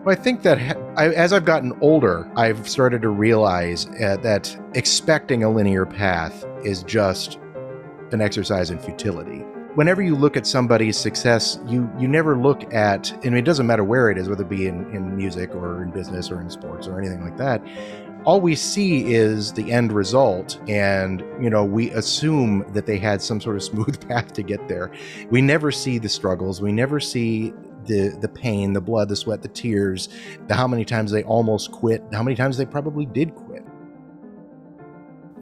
Well, I think that as I've gotten older, I've started to realize that expecting a linear path is just an exercise in futility. Whenever you look at somebody's success, you never look at, and it doesn't matter where it is, whether it be in music or in business or in sports or anything like that. All we see is the end result, and we assume that they had some sort of smooth path to get there. We never see the struggles. We never see the pain, the blood, the sweat, the tears, how many times they almost quit, how many times they probably did quit.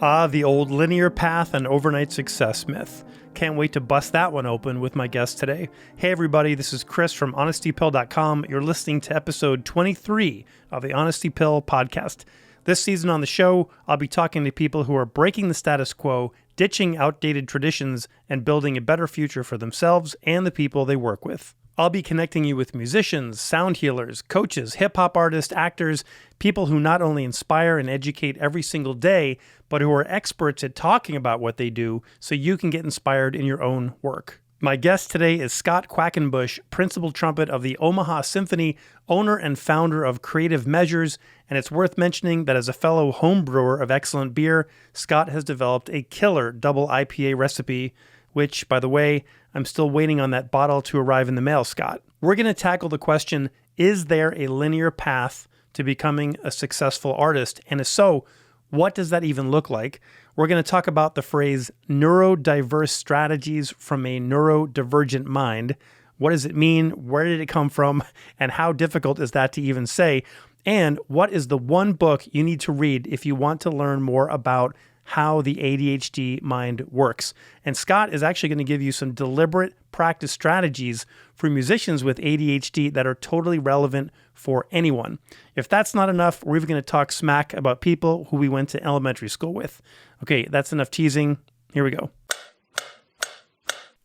The old linear path and overnight success myth. Can't wait to bust that one open with my guest today. Hey everybody, this is Chris from honestypill.com. You're listening to episode 23 of the Honesty Pill podcast. This season on the show, I'll be talking to people who are breaking the status quo, ditching outdated traditions, and building a better future for themselves and the people they work with. I'll be connecting you with musicians, sound healers, coaches, hip-hop artists, actors, people who not only inspire and educate every single day, but who are experts at talking about what they do so you can get inspired in your own work. My guest today is Scott Quackenbush, principal trumpet of the Omaha Symphony, owner and founder of Creative Measures, and it's worth mentioning that as a fellow homebrewer of excellent beer, Scott has developed a killer double IPA recipe, which, by the way, I'm still waiting on that bottle to arrive in the mail, Scott. We're going to tackle the question, is there a linear path to becoming a successful artist? And if so, what does that even look like? We're going to talk about the phrase neurodiverse strategies from a neurodivergent mind. What does it mean? Where did it come from? And how difficult is that to even say? And what is the one book you need to read if you want to learn more about how the ADHD mind works? And Scott is actually going to give you some deliberate practice strategies for musicians with ADHD that are totally relevant for anyone. If that's not enough, we're even going to talk smack about people who we went to elementary school with. Okay, that's enough teasing. Here we go.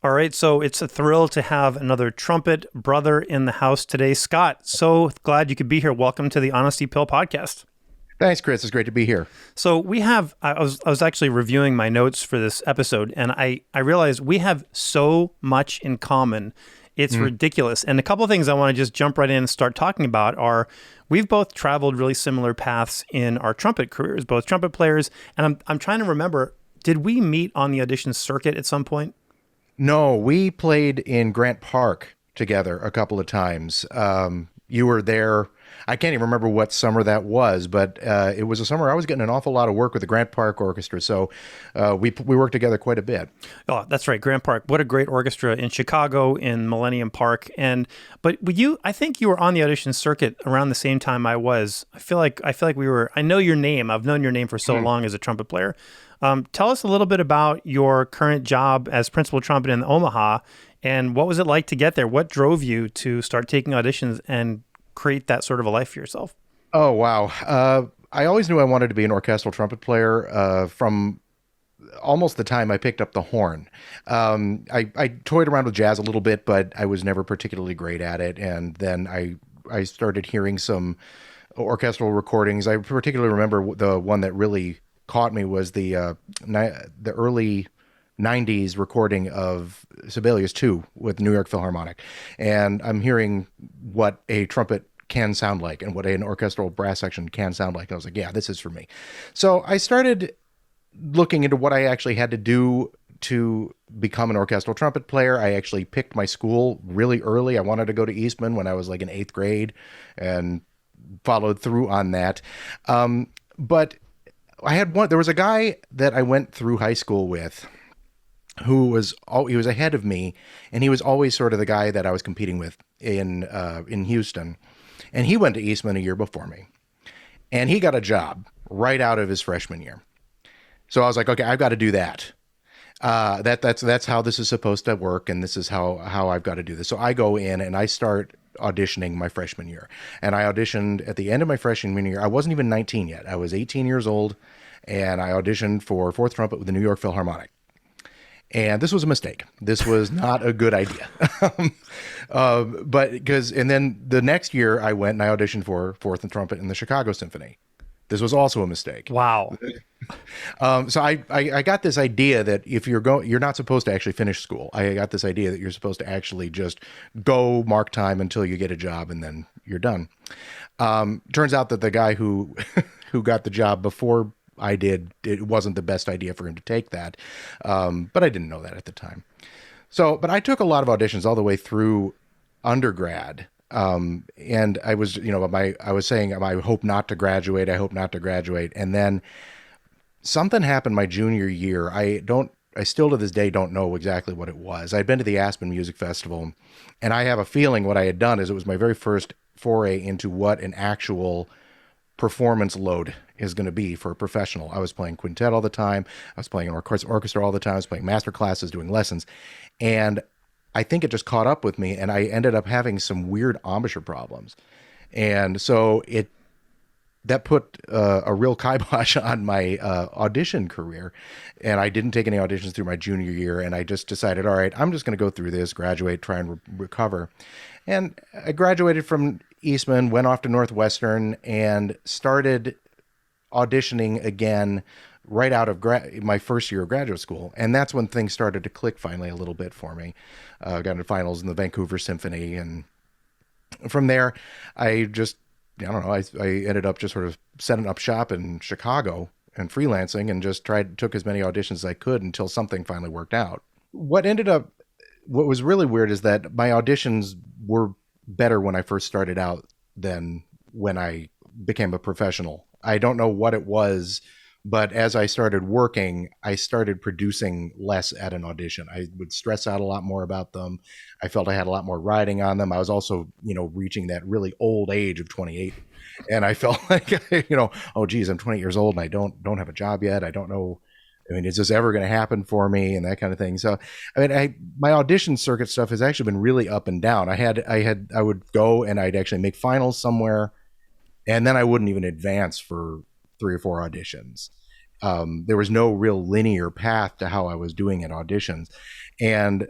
All right, so it's a thrill to have another trumpet brother in the house today. Scott, so glad you could be here. Welcome to the Honesty Pill podcast. Thanks, Chris. It's great to be here. So we have, I was actually reviewing my notes for this episode, and I realized we have so much in common. It's ridiculous. And a couple of things I want to just jump right in and start talking about are, we've both traveled really similar paths in our trumpet careers, both trumpet players. And I'm trying to remember, did we meet on the audition circuit at some point? No, we played in Grant Park together a couple of times. You were there. I can't even remember what summer that was, but it was a summer I was getting an awful lot of work with the Grant Park Orchestra, so we worked together quite a bit. Oh, that's right, Grant Park. What a great orchestra in Chicago, in Millennium Park. But I think you were on the audition circuit around the same time I was. I feel like we were. I know your name. I've known your name for so long as a trumpet player. Tell us a little bit about your current job as principal trumpet in Omaha, and what was it like to get there? What drove you to start taking auditions and create that sort of a life for yourself? Oh, wow. I always knew I wanted to be an orchestral trumpet player from almost the time I picked up the horn. I toyed around with jazz a little bit, but I was never particularly great at it. And then I started hearing some orchestral recordings. I particularly remember the one that really caught me was the early 90s recording of Sibelius 2 with New York Philharmonic. And I'm hearing what a trumpet can sound like and what an orchestral brass section can sound like. And I was like, yeah, this is for me. So I started looking into what I actually had to do to become an orchestral trumpet player. I actually picked my school really early. I wanted to go to Eastman when I was like in 8th grade and followed through on that. But there was a guy that I went through high school with who he was ahead of me, and he was always sort of the guy that I was competing with in Houston. And he went to Eastman a year before me, and he got a job right out of his freshman year. So I was like, okay, I've got to do that. That's how this is supposed to work, and this is how I've got to do this. So I go in and I start auditioning my freshman year, and I auditioned at the end of my freshman year. I wasn't even 19 yet. I was 18 years old, and I auditioned for fourth trumpet with the New York Philharmonic. And this was a mistake. This was not a good idea. And then the next year I went and I auditioned for fourth and trumpet in the Chicago Symphony. This was also a mistake. Wow. So I got this idea that if you're not supposed to actually finish school. I got this idea that you're supposed to actually just go mark time until you get a job and then you're done. Turns out that the guy who who got the job before I did, it wasn't the best idea for him to take that. But I didn't know that at the time. So, but I took a lot of auditions all the way through undergrad. And I was, I was saying, I hope not to graduate. I hope not to graduate. And then something happened my junior year. I still to this day don't know exactly what it was. I'd been to the Aspen Music Festival, and I have a feeling what I had done is it was my very first foray into what an actual performance load is going to be for a professional. I was playing quintet all the time. I was playing an orchestra all the time. I was playing master classes, doing lessons. And I think it just caught up with me, and I ended up having some weird embouchure problems. And so that put a real kibosh on my audition career. And I didn't take any auditions through my junior year. And I just decided, all right, I'm just going to go through this, graduate, try and recover. And I graduated from Eastman, went off to Northwestern, and started auditioning again right out of my first year of graduate school. And that's when things started to click finally a little bit for me. Got into finals in the Vancouver Symphony. And from there, I don't know, I ended up just sort of setting up shop in Chicago and freelancing and just took as many auditions as I could until something finally worked out. What was really weird is that my auditions were better when I first started out than when I became a professional. I don't know what it was, but as I started working, I started producing less at an audition. I would stress out a lot more about them. I felt I had a lot more riding on them. I was also, reaching that really old age of 28. And I felt like, oh geez, I'm 20 years old and I don't have a job yet. I don't know. I mean, is this ever going to happen for me and that kind of thing? So, I mean, my audition circuit stuff has actually been really up and down. I would go and I'd actually make finals somewhere, and then I wouldn't even advance for 3 or 4 auditions. There was no real linear path to how I was doing at auditions. And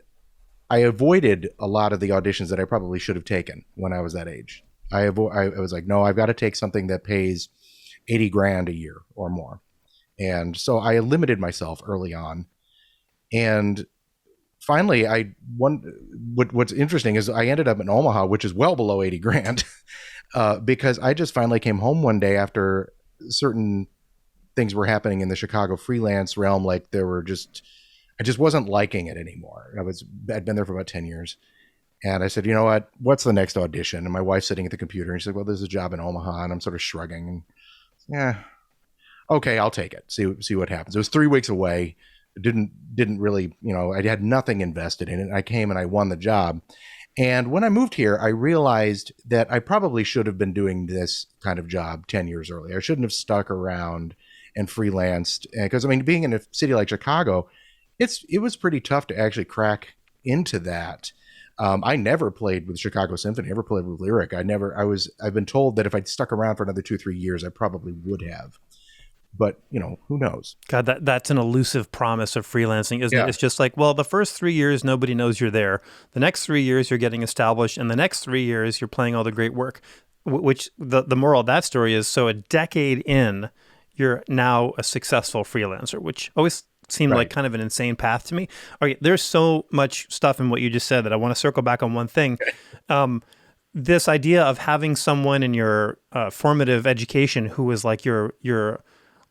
I avoided a lot of the auditions that I probably should have taken when I was that age. I was like, no, I've got to take something that pays 80 grand a year or more. And so I limited myself early on. And finally, what's interesting is I ended up in Omaha, which is well below 80 grand, because I just finally came home one day after certain things were happening in the Chicago freelance realm. Like I just wasn't liking it anymore. I'd been there for about 10 years. And I said, you know what, what's the next audition? And my wife's sitting at the computer and she's like, well, there's a job in Omaha. And I'm sort of shrugging and yeah, okay, I'll take it. See what happens. It was 3 weeks away. Didn't really, I had nothing invested in it. I came and I won the job. And when I moved here, I realized that I probably should have been doing this kind of job 10 years earlier. I shouldn't have stuck around and freelanced, because being in a city like Chicago, it was pretty tough to actually crack into that. I never played with Chicago Symphony, never played with Lyric. I've been told that if I'd stuck around for another 2-3 years, I probably would have. But, who knows? God, that's an elusive promise of freelancing, isn't it? It's just like, well, the first 3 years, nobody knows you're there. The next 3 years, you're getting established. And the next 3 years, you're playing all the great work, which the moral of that story is, so a decade in, you're now a successful freelancer, which always seemed like kind of an insane path to me. Okay, there's so much stuff in what you just said that I want to circle back on one thing. This idea of having someone in your formative education who was like your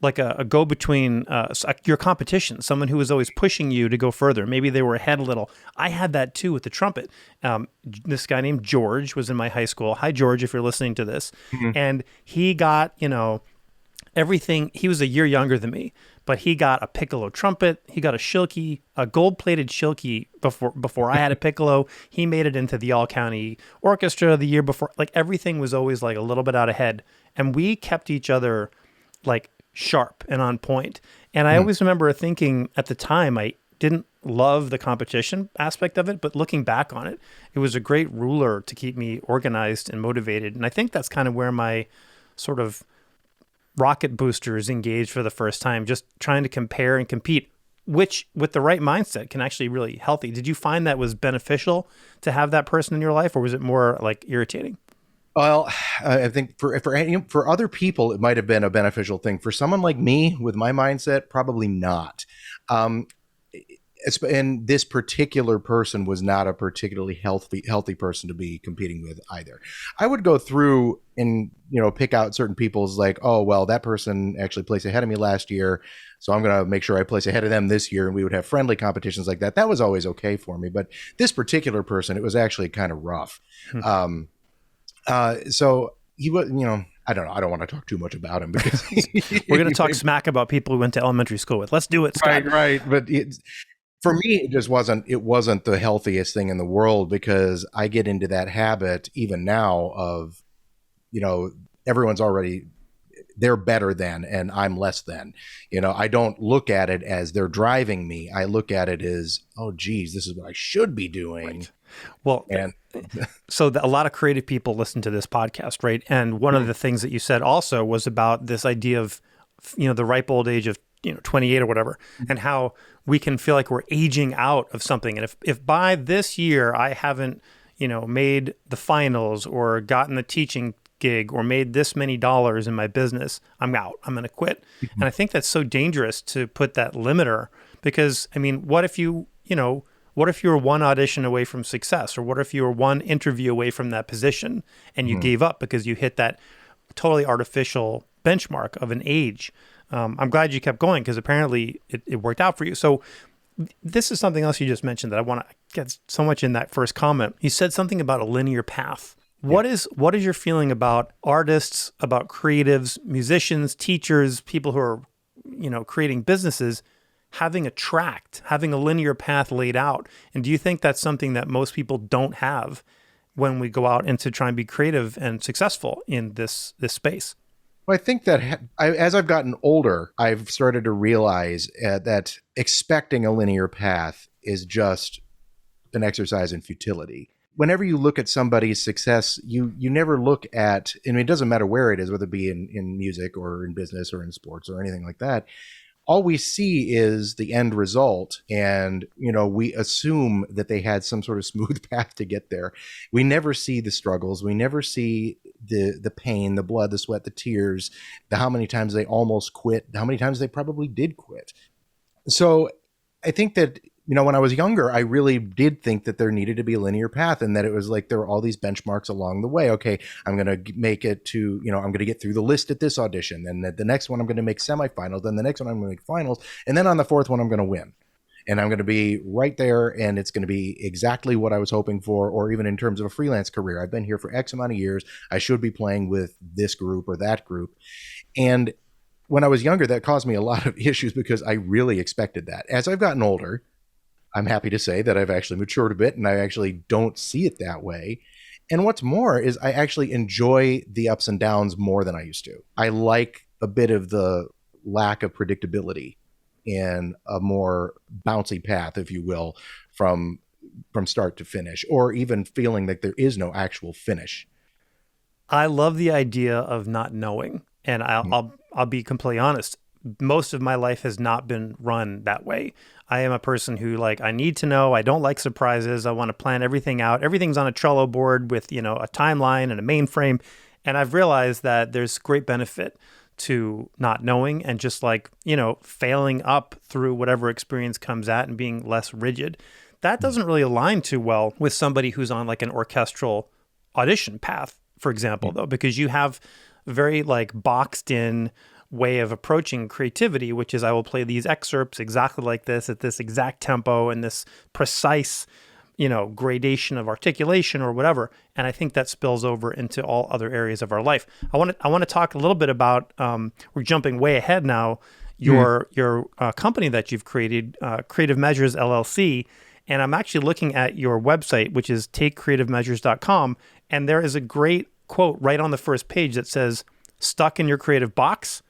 like a go-between, your competition, someone who was always pushing you to go further. Maybe they were ahead a little. I had that too with the trumpet. This guy named George was in my high school. Hi, George, if you're listening to this. Mm-hmm. And he got, everything. He was a year younger than me, but he got a piccolo trumpet. He got a shilky, a gold-plated shilky before I had a piccolo. He made it into the all-county orchestra the year before. Like, everything was always like a little bit out ahead. And we kept each other like sharp and on point. And I always remember thinking at the time, I didn't love the competition aspect of it, but looking back on it, it was a great ruler to keep me organized and motivated. And I think that's kind of where my sort of rocket boosters engaged for the first time, just trying to compare and compete, which with the right mindset can actually really healthy. Did you find that was beneficial to have that person in your life, or was it more like irritating? Well, I think for other people, it might have been a beneficial thing. For someone like me with my mindset, probably not. And this particular person was not a particularly healthy person to be competing with either. I would go through and pick out certain people's like, oh well, that person actually placed ahead of me last year, so I'm going to make sure I place ahead of them this year, and we would have friendly competitions like that. That was always okay for me, but this particular person, it was actually kind of rough. So he was, I don't know. I don't want to talk too much about him because we're going to talk smack about people we went to elementary school with. Let's do it, Scott. Right. But for me, it just wasn't the healthiest thing in the world, because I get into that habit even now of, everyone's already, they're better than, and I'm less than. I don't look at it as they're driving me. I look at it as, oh, geez, this is what I should be doing. Right. Well, so a lot of creative people listen to this podcast, right? And one of the things that you said also was about this idea of, the ripe old age of 28 or whatever, and how we can feel like we're aging out of something. And if by this year I haven't, made the finals or gotten the teaching gig or made this many dollars in my business, I'm out. I'm going to quit. And I think that's so dangerous to put that limiter, because what if what if you were one audition away from success, or what if you were one interview away from that position and you gave up because you hit that totally artificial benchmark of an age? I'm glad you kept going, because apparently it worked out for you. So this is something else you just mentioned that I want to get so much in that first comment. You said something about a linear path. What is your feeling about artists, about creatives, musicians, teachers, people who are, creating businesses, having a linear path laid out? And do you think that's something that most people don't have when we go out and to try and be creative and successful in this space? Well, I think that as I've gotten older, I've started to realize that expecting a linear path is just an exercise in futility. Whenever you look at somebody's success, you never look at, it doesn't matter where it is, whether it be in music or in business or in sports or anything like that. All we see is the end result, and we assume that they had some sort of smooth path to get there. We never see the struggles. We never see the pain, the blood, the sweat, the tears, how many times they almost quit, how many times they probably did quit. So I think that when I was younger, I really did think that there needed to be a linear path, and that it was like there were all these benchmarks along the way. Okay, I'm going to make it to, I'm going to get through the list at this audition. Then the next one, I'm going to make semifinals. Then the next one, I'm going to make finals. And then on the fourth one, I'm going to win. And I'm going to be right there, and it's going to be exactly what I was hoping for, or even in terms of a freelance career. I've been here for X amount of years. I should be playing with this group or that group. And when I was younger, that caused me a lot of issues, because I really expected that. As I've gotten older, I'm happy to say that I've actually matured a bit, and I actually don't see it that way. And what's more is I actually enjoy the ups and downs more than I used to. I like a bit of the lack of predictability and a more bouncy path, if you will, from start to finish, or even feeling like there is no actual finish. I love the idea of not knowing. And I'll be completely honest. Most of my life has not been run that way. I am a person who I need to know. I don't like surprises. I want to plan everything out. Everything's on a Trello board with, a timeline and a mainframe. And I've realized that there's great benefit to not knowing and just failing up through whatever experience comes at and being less rigid. That doesn't really align too well with somebody who's on an orchestral audition path, for example, though, because you have a very boxed in way of approaching creativity, which is I will play these excerpts exactly like this at this exact tempo and this precise, gradation of articulation or whatever. And I think that spills over into all other areas of our life. I want to talk a little bit about, we're jumping way ahead now, your company that you've created, Creative Measures LLC. And I'm actually looking at your website, which is takecreativemeasures.com. And there is a great quote right on the first page that says, "Stuck in your creative box?"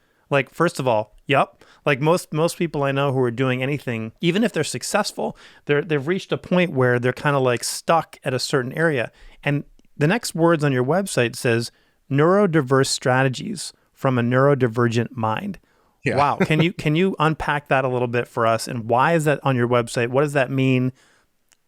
First of all, yep. Most people I know who are doing anything, even if they're successful, they've reached a point where they're kind of stuck at a certain area. And the next words on your website says, "Neurodiverse strategies from a neurodivergent mind." Yeah. Wow. Can you unpack that a little bit for us? And why is that on your website? What does that mean?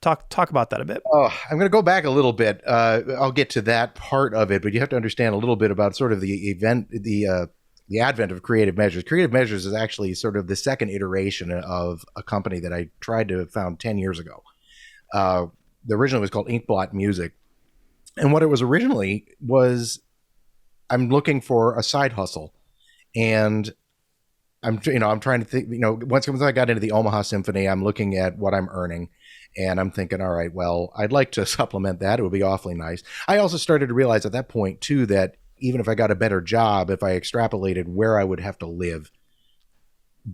Talk about that a bit. Oh, I'm going to go back a little bit. I'll get to that part of it, but you have to understand a little bit about sort of the event, the the advent of Creative Measures. Creative Measures is actually sort of the second iteration of a company that I tried to found 10 years ago. The original was called Inkblot Music. And what it was originally was, I'm looking for a side hustle. And I'm trying to think, once I got into the Omaha Symphony, I'm looking at what I'm earning. And I'm thinking, all right, well, I'd like to supplement that. It would be awfully nice. I also started to realize at that point, too, that even if I got a better job, if I extrapolated where I would have to live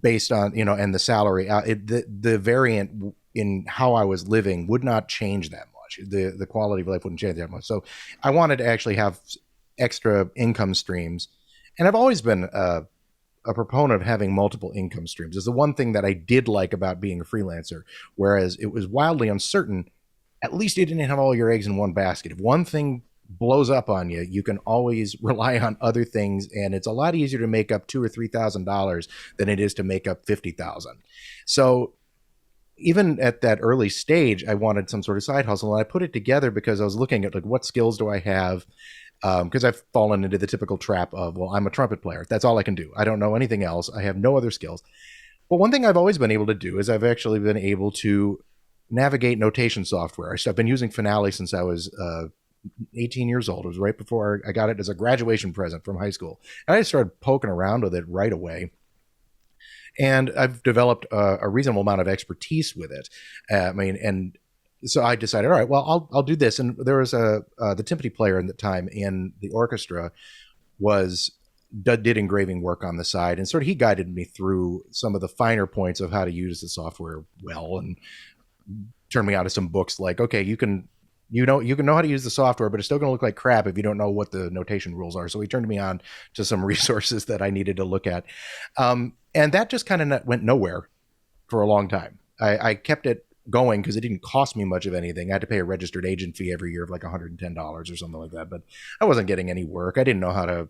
based on, and the salary, the variant in how I was living would not change that much. The quality of life wouldn't change that much. So I wanted to actually have extra income streams. And I've always been a proponent of having multiple income streams. Is the one thing that I did like about being a freelancer, whereas it was wildly uncertain. At least you didn't have all your eggs in one basket. If one thing blows up on you, you can always rely on other things, and it's a lot easier to make up $2,000 or $3,000 than it is to make up $50,000. So even at that early stage, I wanted some sort of side hustle, and I put it together because I was looking at like, what skills do I have? Because I've fallen into the typical trap of, well, I'm a trumpet player. That's all I can do. I don't know anything else. I have no other skills. But one thing I've always been able to do is I've actually been able to navigate notation software. I've been using Finale since I was 18 years old. It was right before I got it as a graduation present from high school. And I started poking around with it right away. And I've developed a reasonable amount of expertise with it. So I decided, all right, well, I'll do this. And there was the timpani player at the time in the orchestra did engraving work on the side, and sort of he guided me through some of the finer points of how to use the software well, and turned me on to some books like, okay, you can know how to use the software, but it's still going to look like crap if you don't know what the notation rules are. So he turned me on to some resources that I needed to look at, and that just kind of went nowhere for a long time. I kept it going because it didn't cost me much of anything. I had to pay a registered agent fee every year of like $110 or something like that, but I wasn't getting any work. I didn't know how to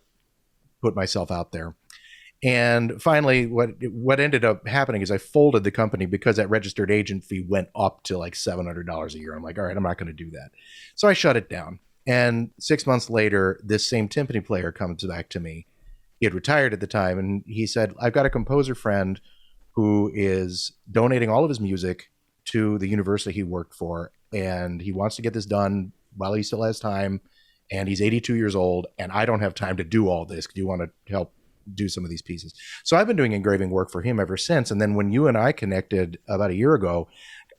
put myself out there. And finally, what ended up happening is I folded the company because that registered agent fee went up to like $700 a year. I'm like, all right, I'm not going to do that. So I shut it down. And 6 months later, this same timpani player comes back to me. He had retired at the time, and he said, I've got a composer friend who is donating all of his music to the university he worked for, and he wants to get this done while he still has time, and he's 82 years old, and I don't have time to do all this. Do you want to help do some of these pieces? So I've been doing engraving work for him ever since. And then when you and I connected about a year ago,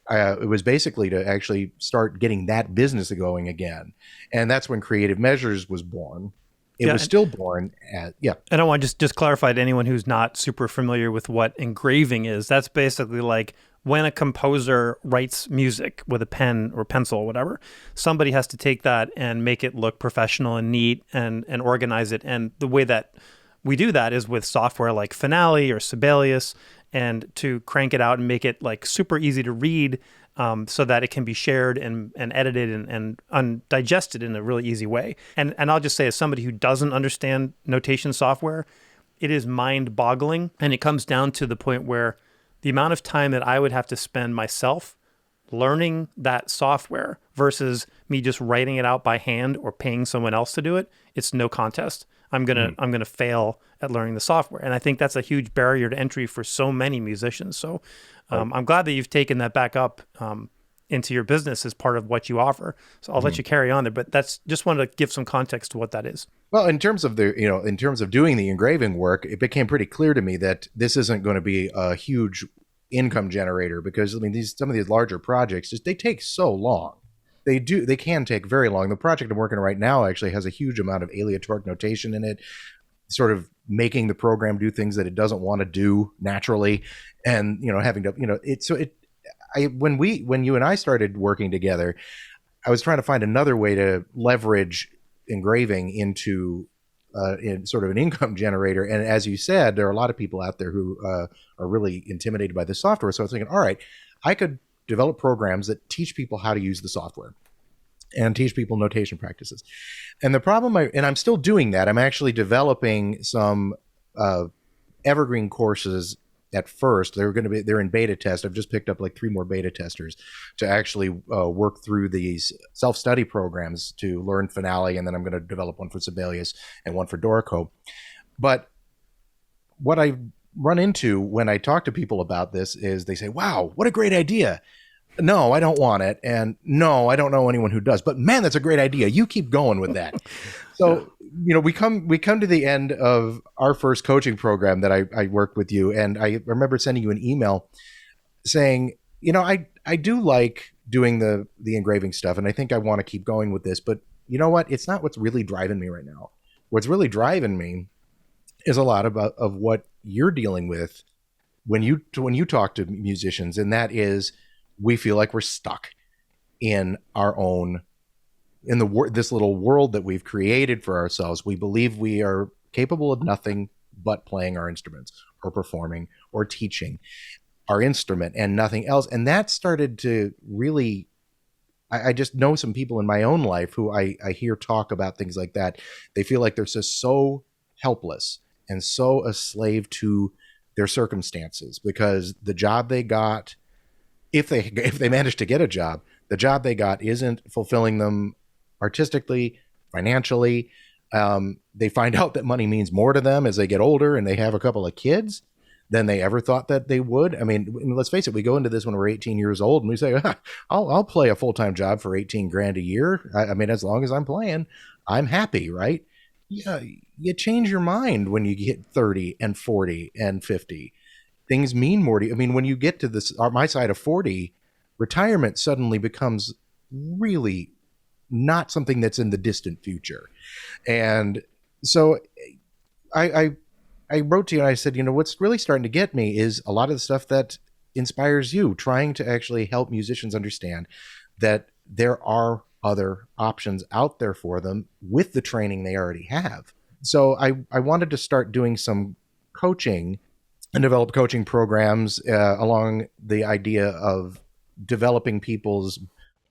it was basically to actually start getting that business going again. And that's when Creative Measures was born. It was still born at, And I want to just clarify to anyone who's not super familiar with what engraving is. That's basically like when a composer writes music with a pen or pencil or whatever, somebody has to take that and make it look professional and neat and organize it. And the way that we do that is with software like Finale or Sibelius, and to crank it out and make it like super easy to read, so that it can be shared and edited and digested in a really easy way. And I'll just say, as somebody who doesn't understand notation software, it is mind-boggling. And it comes down to the point where the amount of time that I would have to spend myself learning that software versus me just writing it out by hand or paying someone else to do it, it's no contest. I'm gonna fail at learning the software, and I think that's a huge barrier to entry for so many musicians. So I'm glad that you've taken that back up into your business as part of what you offer. So I'll let you carry on there, but that's just wanted to give some context to what that is. Well, in terms of doing the engraving work, it became pretty clear to me that this isn't going to be a huge income generator, because I mean, some of these larger projects they take so long. They can take very long. The project I'm working on right now actually has a huge amount of aleatoric notation in it, sort of making the program do things that it doesn't want to do naturally, and having to when you and I started working together, I was trying to find another way to leverage engraving into in sort of an income generator. And as you said, there are a lot of people out there who are really intimidated by the software. So I was thinking, all right, I could develop programs that teach people how to use the software and teach people notation practices. And the problem, and I'm still doing that, I'm actually developing some evergreen courses. At first, they're in beta test. I've just picked up like 3 more beta testers to actually work through these self-study programs to learn Finale, and then I'm going to develop one for Sibelius and one for Dorico. But what I run into when I talk to people about this is they say, wow, what a great idea. No, I don't want it. And no, I don't know anyone who does. But man, that's a great idea. You keep going with that. So, we come to the end of our first coaching program that I worked with you. And I remember sending you an email saying, I do like doing the engraving stuff. And I think I want to keep going with this. But you know what? It's not what's really driving me right now. What's really driving me is a lot of what you're dealing with when you talk to musicians. And that is, we feel like we're stuck in this little world that we've created for ourselves. We believe we are capable of nothing but playing our instruments or performing or teaching our instrument and nothing else. And that started to really, I just know some people in my own life who I hear talk about things like that. They feel like they're just so helpless and so a slave to their circumstances because the job they got, if they manage to get a job, the job they got isn't fulfilling them artistically, financially. They find out that money means more to them as they get older and they have a couple of kids than they ever thought that they would. I mean, let's face it, we go into this when we're 18 years old and we say, I'll play a full-time job for 18 grand a year. I mean, as long as I'm playing, I'm happy, right? Yeah, you change your mind when you get 30 and 40 and 50. Things mean more to you. I mean, when you get to my side of 40, retirement suddenly becomes really not something that's in the distant future. And so I wrote to you and I said, what's really starting to get me is a lot of the stuff that inspires you, trying to actually help musicians understand that there are other options out there for them with the training they already have. So I wanted to start doing some coaching and develop coaching programs along the idea of developing people's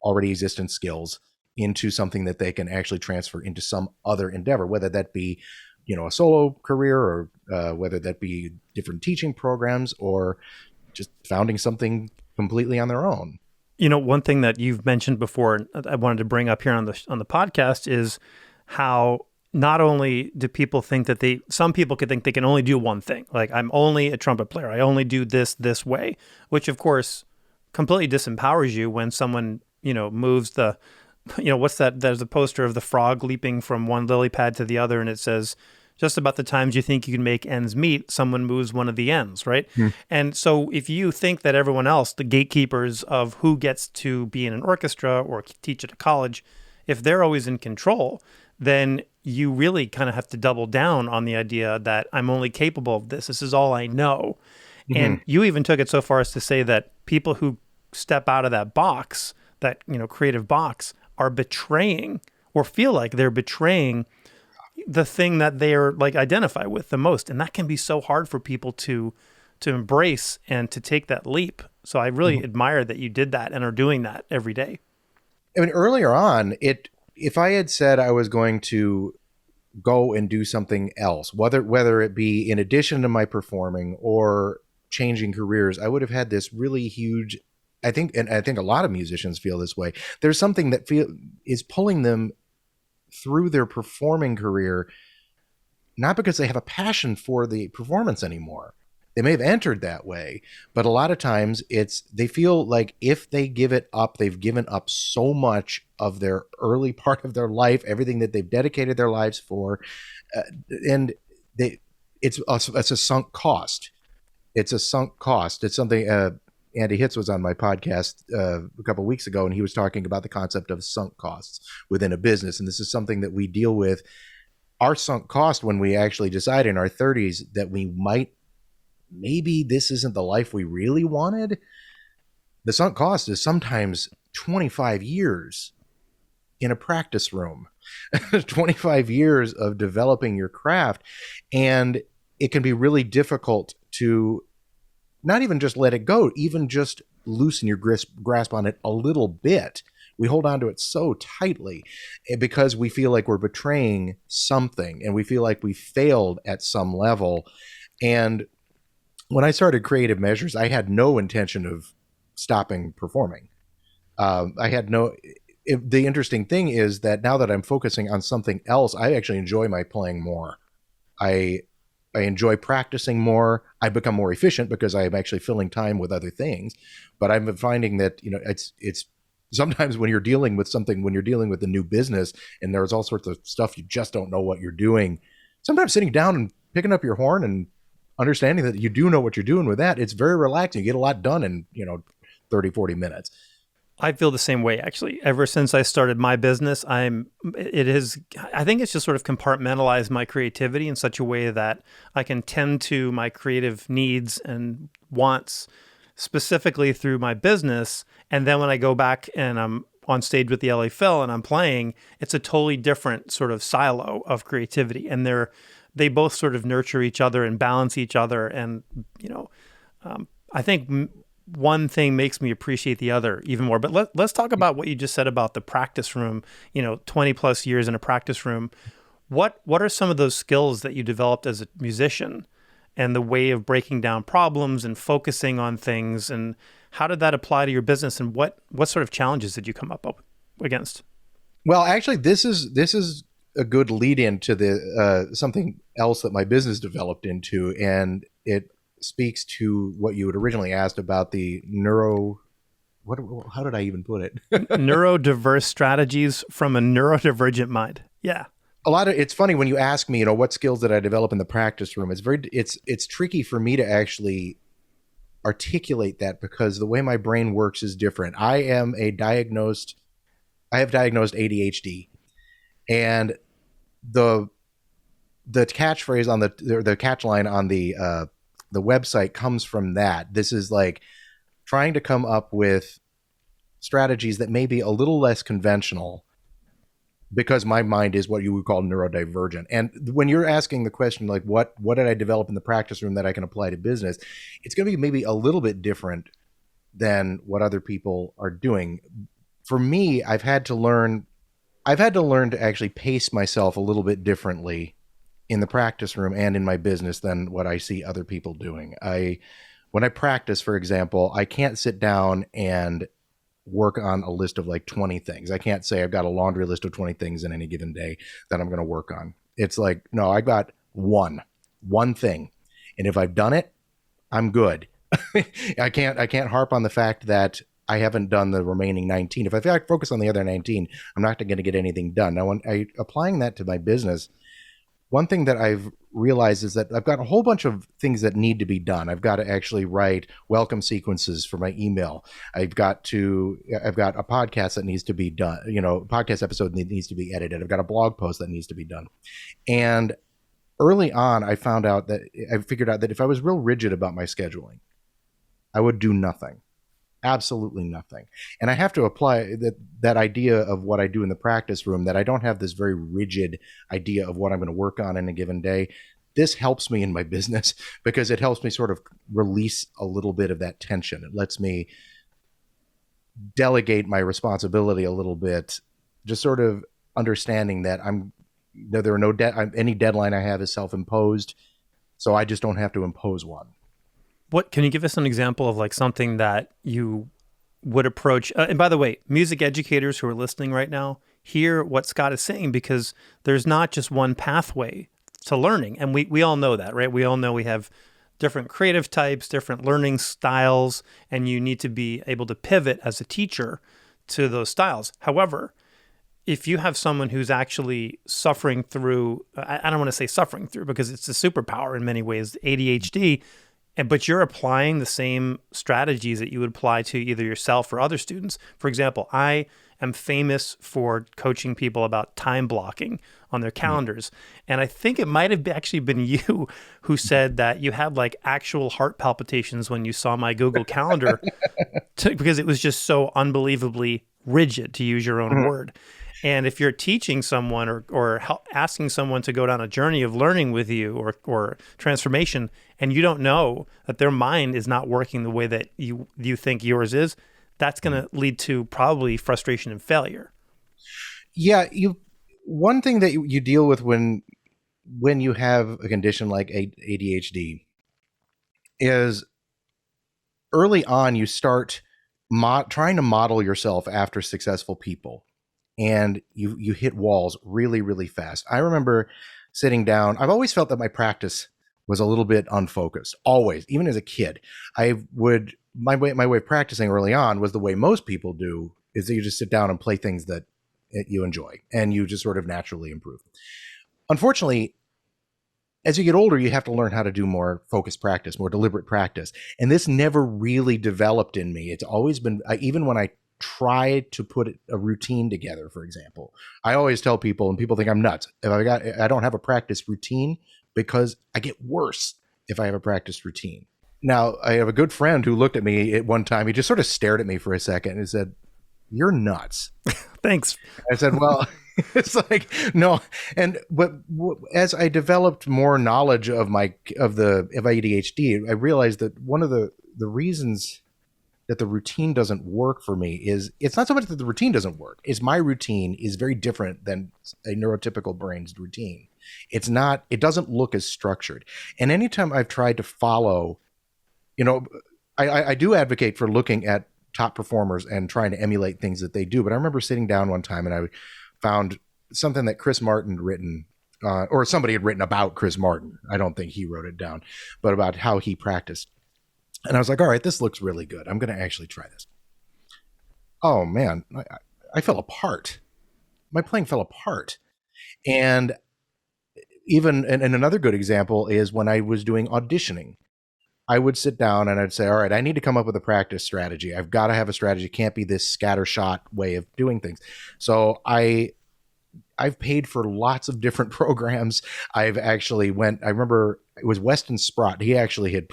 already existent skills into something that they can actually transfer into some other endeavor, whether that be, a solo career or whether that be different teaching programs or just founding something completely on their own. One thing that you've mentioned before, and I wanted to bring up here on the podcast is how not only do people think that some people could think they can only do one thing. Like, I'm only a trumpet player. I only do this way, which of course completely disempowers you when someone, moves the, what's that? There's a poster of the frog leaping from one lily pad to the other. And it says, just about the times you think you can make ends meet, someone moves one of the ends, right? And so if you think that everyone else, the gatekeepers of who gets to be in an orchestra or teach at a college, if they're always in control, then you really kind of have to double down on the idea that I'm only capable of this. This is all I know. And you even took it so far as to say that people who step out of that box, that, creative box, are betraying or feel like they're betraying the thing that they're identify with the most. And that can be so hard for people to embrace and to take that leap. So I really admire that you did that and are doing that every day. I mean, earlier on, if I had said I was going to go and do something else, whether it be in addition to my performing or changing careers, I would have had this really huge, I think a lot of musicians feel this way. There's something that is pulling them through their performing career, not because they have a passion for the performance anymore. They may have entered that way, but a lot of times they feel like if they give it up, they've given up so much of their early part of their life, everything that they've dedicated their lives for, and it's a sunk cost. It's a sunk cost. It's something Andy Hitz was on my podcast a couple of weeks ago, and he was talking about the concept of sunk costs within a business. And this is something that we deal with. Our sunk cost when we actually decide in our 30s that maybe this isn't the life we really wanted. The sunk cost is sometimes 25 years in a practice room, 25 years of developing your craft. And it can be really difficult to not even just let it go, even just loosen your grasp on it a little bit. We hold on to it so tightly because we feel like we're betraying something and we feel like we failed at some level. And when I started Creative Measures, I had no intention of stopping performing. The interesting thing is that now that I'm focusing on something else, I actually enjoy my playing more. I I enjoy practicing more. I become more efficient because I am actually filling time with other things. But I'm finding that, it's sometimes when you're dealing with something, when you're dealing with a new business and there's all sorts of stuff you just don't know what you're doing, sometimes sitting down and picking up your horn and understanding that you do know what you're doing with that, it's very relaxing. You get a lot done in, 30, 40 minutes. I feel the same way, actually. Ever since I started my business, I think it's just sort of compartmentalized my creativity in such a way that I can tend to my creative needs and wants specifically through my business. And then when I go back and I'm on stage with the LA Phil and I'm playing, it's a totally different sort of silo of creativity. And they both sort of nurture each other and balance each other. And, I think one thing makes me appreciate the other even more. But let's talk about what you just said about the practice room, 20 plus years in a practice room. What are some of those skills that you developed as a musician and the way of breaking down problems and focusing on things? And how did that apply to your business? And what sort of challenges did you come up against? Well, actually, this is a good lead into the something else that my business developed into, and it speaks to what you had originally asked about the how did I even put it? Neurodiverse strategies from a neurodivergent mind. Yeah. It's funny when you ask me, what skills did I develop in the practice room? It's tricky for me to actually articulate that because the way my brain works is different. I have diagnosed ADHD, and the catchphrase on the catch line on the website comes from that. This is like trying to come up with strategies that may be a little less conventional because my mind is what you would call neurodivergent. And when you're asking the question, like, what did I develop in the practice room that I can apply to business? It's going to be maybe a little bit different than what other people are doing. For me, I've had to learn to actually pace myself a little bit differently in the practice room and in my business than what I see other people doing. When I practice, for example, I can't sit down and work on a list of like 20 things. I can't say I've got a laundry list of 20 things in any given day that I'm going to work on. It's like, no, I got one thing. And if I've done it, I'm good. I can't harp on the fact that I haven't done the remaining 19. If I focus on the other 19, I'm not going to get anything done. Now, when applying that to my business, one thing that I've realized is that I've got a whole bunch of things that need to be done. I've got to actually write welcome sequences for my email. I've got a podcast that needs to be done, podcast episode that needs to be edited. I've got a blog post that needs to be done. And early on, I figured out that if I was real rigid about my scheduling, I would do nothing. Absolutely nothing. And I have to apply that idea of what I do in the practice room, that I don't have this very rigid idea of what I'm going to work on in a given day. This helps me in my business because it helps me sort of release a little bit of that tension. It lets me delegate my responsibility a little bit, just sort of understanding that there are any deadline I have is self-imposed, so I just don't have to impose one. What can you give us an example of like something that you would approach? And by the way, music educators who are listening right now, hear what Scott is saying, because there's not just one pathway to learning. And we all know that, right? We all know we have different creative types, different learning styles, and you need to be able to pivot as a teacher to those styles. However, if you have someone who's actually suffering through, I don't want to say suffering through because it's a superpower in many ways, ADHD, but you're applying the same strategies that you would apply to either yourself or other students. For example, I am famous for coaching people about time blocking on their calendars. And I think it might have actually been you who said that you had like actual heart palpitations when you saw my Google Calendar because it was just so unbelievably rigid, to use your own word. And if you're teaching someone or asking someone to go down a journey of learning with you or transformation, and you don't know that their mind is not working the way that you think yours is, that's going to lead to probably frustration and failure. Yeah, one thing that you deal with when you have a condition like ADHD is early on you start trying to model yourself after successful people. And you hit walls really, really fast. I remember sitting down. I've always felt that my practice was a little bit unfocused. Always, even as a kid, my way of practicing early on was the way most people do, is that you just sit down and play things that you enjoy, and you just sort of naturally improve. Unfortunately, as you get older, you have to learn how to do more focused practice, more deliberate practice. And this never really developed in me. It's always been, even when I try to put a routine together, for example, I always tell people, and people think I'm nuts, I don't have a practice routine, because I get worse if I have a practice routine. Now, I have a good friend who looked at me at one time. He just sort of stared at me for a second and said, "You're nuts." Thanks. I said, "Well," it's like, no. And but as I developed more knowledge of ADHD, I realized that one of the reasons that the routine doesn't work for me is, it's not so much that the routine doesn't work. It's my routine is very different than a neurotypical brain's routine. It doesn't look as structured. And anytime I've tried to follow, I do advocate for looking at top performers and trying to emulate things that they do. But I remember sitting down one time and I found something that Chris Martin had written, or somebody had written about Chris Martin. I don't think he wrote it down, but about how he practiced. And I was like, all right, this looks really good. I'm going to actually try this. Oh man, I fell apart. My playing fell apart. And and another good example is when I was doing auditioning. I would sit down and I'd say, all right, I need to come up with a practice strategy. I've got to have a strategy. It can't be this scattershot way of doing things. So I've paid for lots of different programs. I remember it was Weston Sprott. He actually had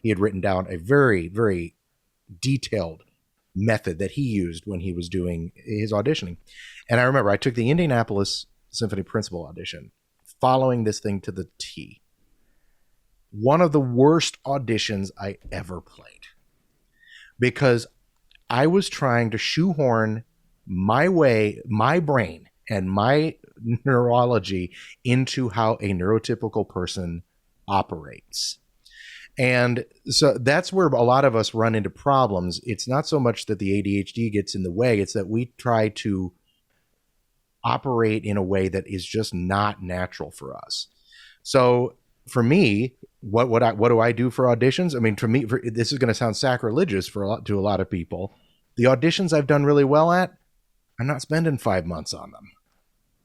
he had written down a very, very detailed method that he used when he was doing his auditioning. And I remember I took the Indianapolis Symphony principal audition, following this thing to the T. One of the worst auditions I ever played, because I was trying to shoehorn my brain and my neurology into how a neurotypical person operates. And so that's where a lot of us run into problems. It's not so much that the ADHD gets in the way, it's that we try to operate in a way that is just not natural for us. So for me, what do I do for auditions? I mean, to me, this is going to sound sacrilegious to a lot of people. The auditions I've done really well at, I'm not spending 5 months on them.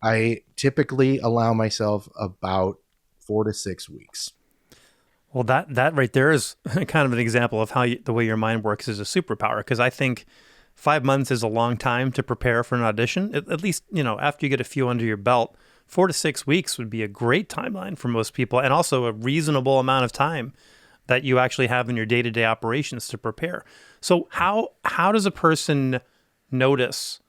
I typically allow myself about 4 to 6 weeks. Well, that right there is kind of an example of how the way your mind works is a superpower, because I think 5 months is a long time to prepare for an audition. At least, after you get a few under your belt, 4 to 6 weeks would be a great timeline for most people, and also a reasonable amount of time that you actually have in your day-to-day operations to prepare. So how does a person notice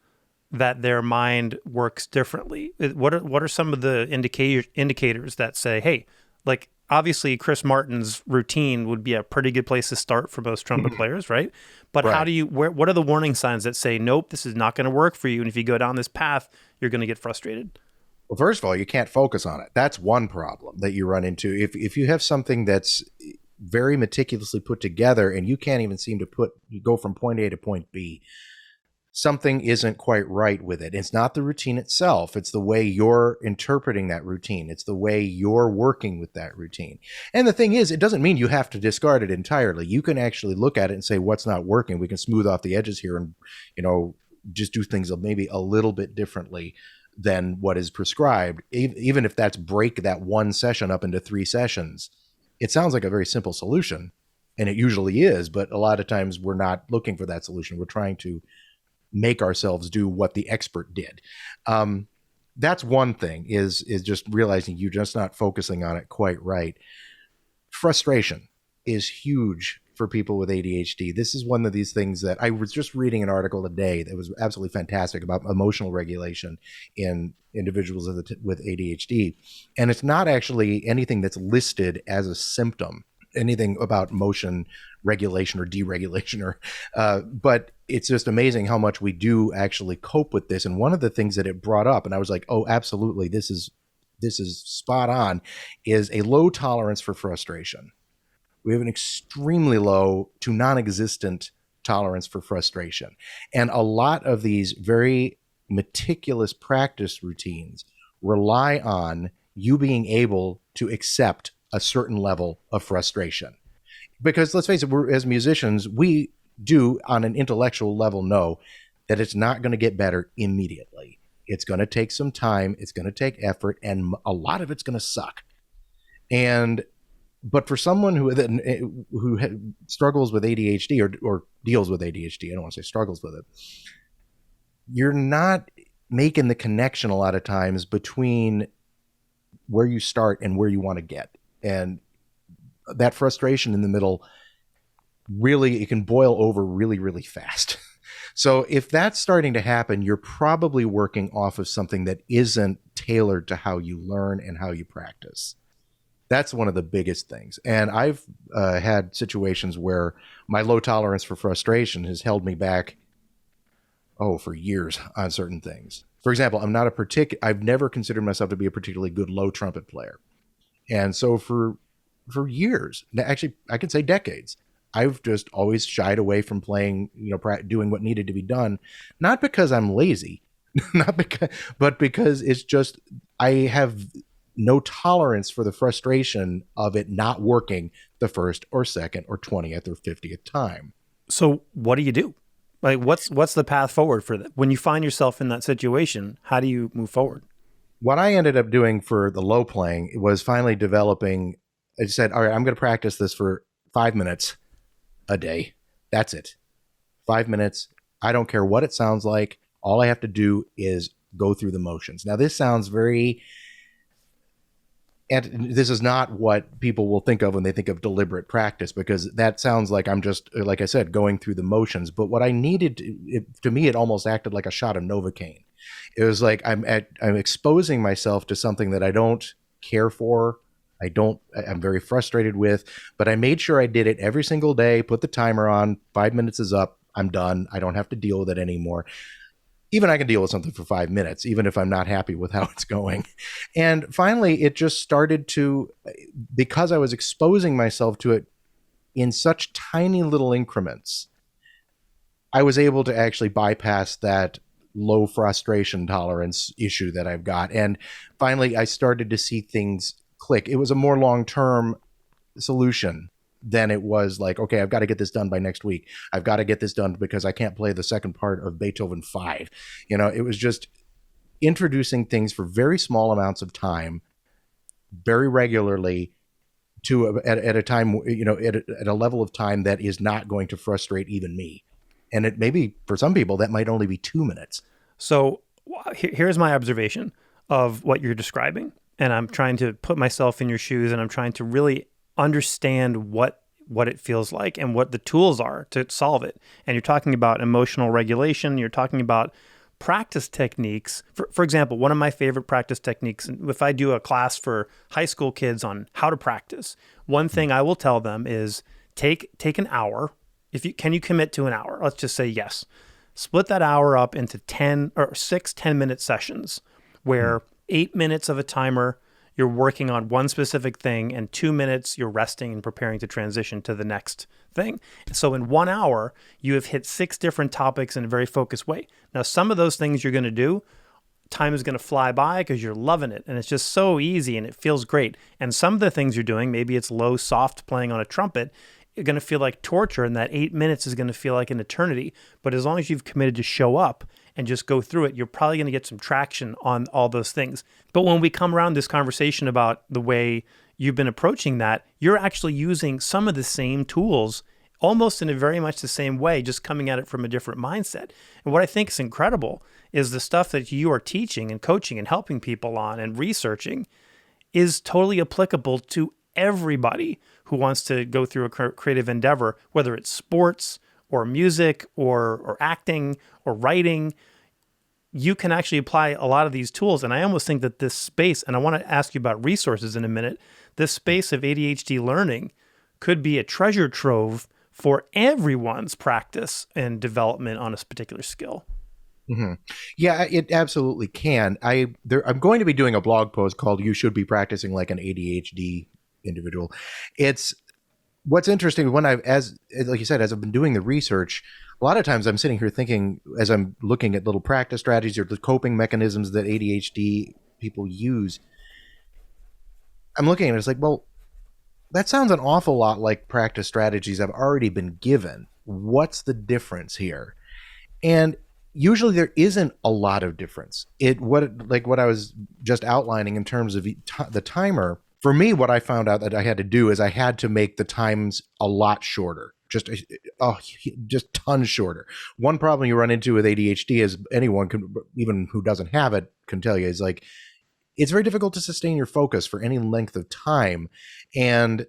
that their mind works differently? What are some of the indicators that say, hey, like, obviously Chris Martin's routine would be a pretty good place to start for most trumpet players, right? But right. What are the warning signs that say, nope, this is not going to work for you, and if you go down this path, you're going to get frustrated? Well, first of all, you can't focus on it. That's one problem that you run into. If you have something that's very meticulously put together and you can't even seem to go from point A to point B, something isn't quite right with it. It's not the routine itself. It's the way you're interpreting that routine. It's the way you're working with that routine. And the thing is, it doesn't mean you have to discard it entirely. You can actually look at it and say, what's not working? We can smooth off the edges here and, just do things maybe a little bit differently than what is prescribed. Even if that's break that one session up into 3 sessions, it sounds like a very simple solution, and it usually is, but a lot of times we're not looking for that solution. We're trying to make ourselves do what the expert did. That's one thing, is just realizing you're just not focusing on it quite right. Frustration is huge for people with ADHD. This is one of these things that I was just reading an article today that was absolutely fantastic about emotional regulation in individuals with ADHD. And it's not actually anything that's listed as a symptom, anything about motion regulation or deregulation, but it's just amazing how much we do actually cope with this. And one of the things that it brought up, and I was like, oh, absolutely, this is spot on, is a low tolerance for frustration. We have an extremely low to non-existent tolerance for frustration. And a lot of these very meticulous practice routines rely on you being able to accept a certain level of frustration. Because let's face it, we're, as musicians, we do on an intellectual level know that it's not going to get better immediately. It's going to take some time, it's going to take effort, and a lot of it's going to suck. And but for someone who struggles with ADHD or deals with ADHD, I don't want to say struggles with it, you're not making the connection a lot of times between where you start and where you want to get. And that frustration in the middle, really, it can boil over really, really fast. So if that's starting to happen, you're probably working off of something that isn't tailored to how you learn and how you practice. That's one of the biggest things. And I've had situations where my low tolerance for frustration has held me back, for years on certain things. For example, I've never considered myself to be a particularly good low trumpet player. And so for years, actually, I could say decades, I've just always shied away from playing, doing what needed to be done, not because I'm lazy, but because it's just, I have no tolerance for the frustration of it not working the first or second or 20th or 50th time. So what do you do? Like, what's the path forward for that? When you find yourself in that situation, how do you move forward? What I ended up doing for the low playing was finally developing, I said, all right, I'm going to practice this for 5 minutes a day. That's it. 5 minutes. I don't care what it sounds like. All I have to do is go through the motions. Now, this sounds very, and this is not what people will think of when they think of deliberate practice, because that sounds like I'm just, like I said, going through the motions. But what I needed, to me, it almost acted like a shot of Novocaine. It was like I'm exposing myself to something that I don't care for. I'm very frustrated with, but I made sure I did it every single day, put the timer on, 5 minutes is up, I'm done. I don't have to deal with it anymore. Even I can deal with something for 5 minutes, even if I'm not happy with how it's going. And finally, it just started to, because I was exposing myself to it in such tiny little increments, I was able to actually bypass that low frustration tolerance issue that I've got. And finally, I started to see things click. It was a more long-term solution than it was like, okay, I've got to get this done by next week. I've got to get this done because I can't play the second part of Beethoven 5. It was just introducing things for very small amounts of time, very regularly, at a time, at a level of time that is not going to frustrate even me. And it maybe for some people that might only be 2 minutes. So here's my observation of what you're describing. And I'm trying to put myself in your shoes, and I'm trying to really understand what it feels like and what the tools are to solve it. And you're talking about emotional regulation. You're talking about practice techniques. For example, one of my favorite practice techniques, if I do a class for high school kids on how to practice, one thing I will tell them is take an hour. Can you commit to an hour? Let's just say yes. Split that hour up into 6 10-minute sessions where 8 minutes of a timer, you're working on one specific thing, and 2 minutes you're resting and preparing to transition to the next thing. And so in 1 hour, you have hit 6 different topics in a very focused way. Now, some of those things you're going to do, time is going to fly by because you're loving it, and it's just so easy and it feels great. And some of the things you're doing, maybe it's low, soft playing on a trumpet, you're going to feel like torture, and that 8 minutes is going to feel like an eternity. But as long as you've committed to show up and just go through it, you're probably going to get some traction on all those things. But when we come around this conversation about the way you've been approaching that, you're actually using some of the same tools almost in a very much the same way, just coming at it from a different mindset. And what I think is incredible is the stuff that you are teaching and coaching and helping people on and researching is totally applicable to everybody who wants to go through a creative endeavor, whether it's sports or music or acting or writing. You can actually apply a lot of these tools. And I almost think that this space, and I want to ask you about resources in a minute, this space of ADHD learning could be a treasure trove for everyone's practice and development on a particular skill. Mm-hmm. Yeah, it absolutely can. I'm going to be doing a blog post called "You Should Be Practicing Like an ADHD Individual." It's what's interesting when like you said, as I've been doing the research, a lot of times I'm sitting here thinking, as I'm looking at little practice strategies or the coping mechanisms that ADHD people use, I'm looking at it, it's like, well, that sounds an awful lot like practice strategies I've already been given. What's the difference here? And usually there isn't a lot of difference. What I was just outlining in terms of the timer. For me, what I found out that I had to do is I had to make the times a lot shorter, just tons shorter. One problem you run into with ADHD, as anyone can, even who doesn't have it, can tell you, is like it's very difficult to sustain your focus for any length of time, and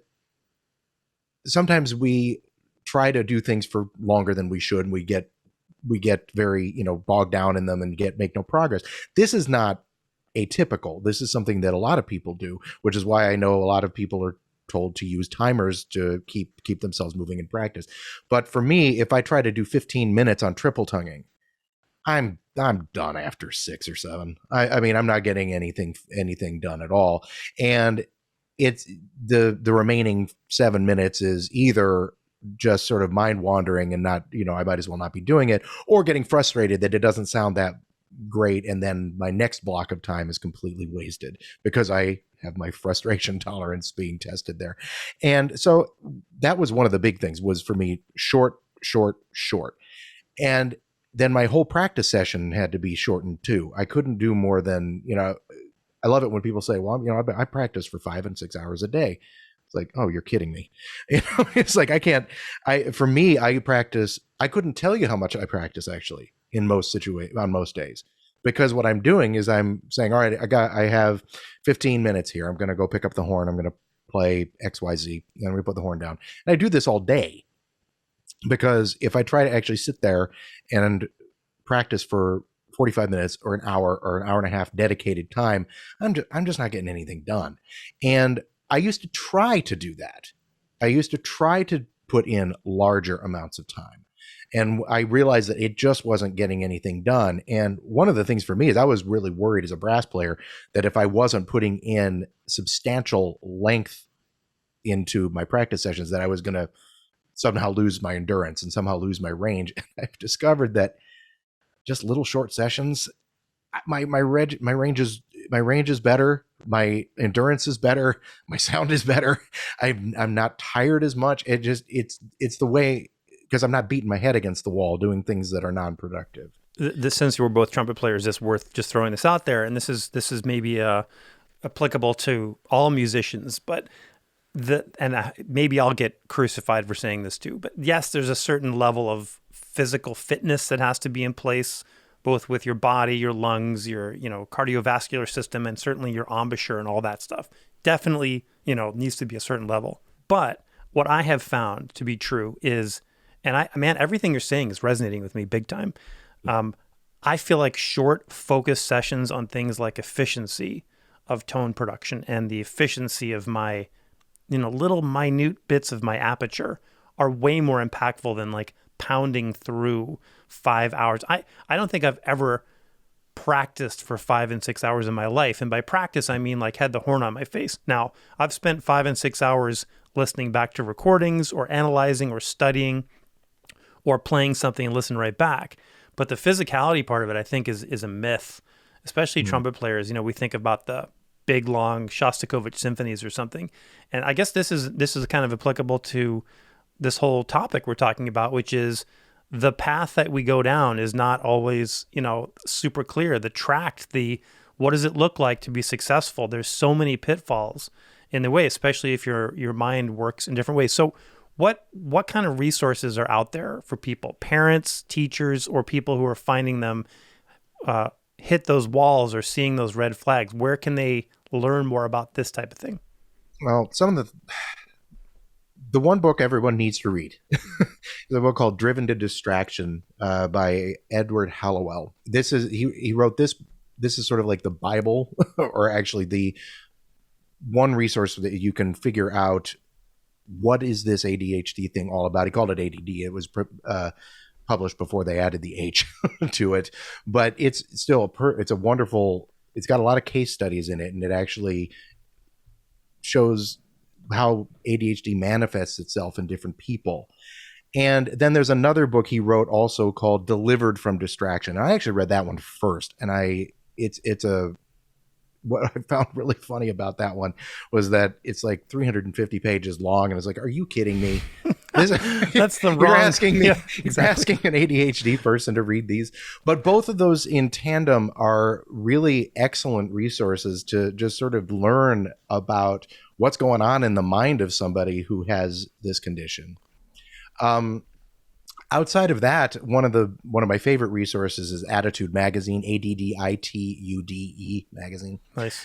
sometimes we try to do things for longer than we should, and we get very bogged down in them and make no progress. This is not atypical. This is something that a lot of people do, which is why I know a lot of people are told to use timers to keep themselves moving in practice. But for me, if I try to do 15 minutes on triple tonguing, I'm done after 6 or 7. I mean, I'm not getting anything done at all. And it's the remaining 7 minutes is either just sort of mind wandering and not, I might as well not be doing it, or getting frustrated that it doesn't sound that great. And then my next block of time is completely wasted because I have my frustration tolerance being tested there. And so that was one of the big things, was for me, short, short, short. And then my whole practice session had to be shortened too. I couldn't do more than, I love it when people say, well, I practice for 5 and 6 hours a day. It's like, oh, you're kidding me. It's like, for me, I practice. I couldn't tell you how much I practice actually on most days, because what I'm doing is I'm saying, all right, I have 15 minutes here. I'm going to go pick up the horn. I'm going to play XYZ. And we put the horn down. And I do this all day, because if I try to actually sit there and practice for 45 minutes or an hour and a half dedicated time, I'm just not getting anything done. And I used to try to do that. I used to try to put in larger amounts of time. And I realized that it just wasn't getting anything done. And one of the things for me is I was really worried as a brass player that if I wasn't putting in substantial length into my practice sessions, that I was going to somehow lose my endurance and somehow lose my range. And I've discovered that just little short sessions, my range is better, my endurance is better, my sound is better. I'm not tired as much. It's the way, because I'm not beating my head against the wall doing things that are non-productive. Since we're both trumpet players, it's worth just throwing this out there, and this is maybe applicable to all musicians, but maybe I'll get crucified for saying this too, but yes, there's a certain level of physical fitness that has to be in place, both with your body, your lungs, your cardiovascular system, and certainly your embouchure and all that stuff. Definitely, needs to be a certain level. But what I have found to be true is, and everything you're saying is resonating with me big time. I feel like short, focused sessions on things like efficiency of tone production and the efficiency of my little minute bits of my aperture are way more impactful than like pounding through 5 hours. I don't think I've ever practiced for 5 and 6 hours in my life. And by practice, I mean like had the horn on my face. Now, I've spent 5 and 6 hours listening back to recordings or analyzing or studying or playing something and listen right back. But the physicality part of it, I think, is a myth, especially trumpet players. We think about the big, long Shostakovich symphonies or something. And I guess this is kind of applicable to this whole topic we're talking about, which is the path that we go down is not always, super clear. The track, what does it look like to be successful? There's so many pitfalls in the way, especially if your mind works in different ways. So what kind of resources are out there for people, parents, teachers, or people who are finding them hit those walls or seeing those red flags? Where can they learn more about this type of thing? Well, some of the one book everyone needs to read is a book called Driven to Distraction by Edward Hallowell. He wrote this. This is sort of like the Bible, or actually the one resource that you can figure out what is this ADHD thing all about. He called it ADD. It was published before they added the H to it, but it's still it's a wonderful. It's got a lot of case studies in it, and it actually shows how ADHD manifests itself in different people. And then there's another book he wrote also called Delivered from Distraction. I actually read that one first, and it's a what I found really funny about that one was that it's like 350 pages long, and it's like, are you kidding me? That's the wrong. You're asking me. Yeah, You're exactly. asking an ADHD person to read these, but both of those in tandem are really excellent resources to just sort of learn about what's going on in the mind of somebody who has this condition. Outside of that, one of my favorite resources is Attitude Magazine, ADDITUDE magazine. Nice.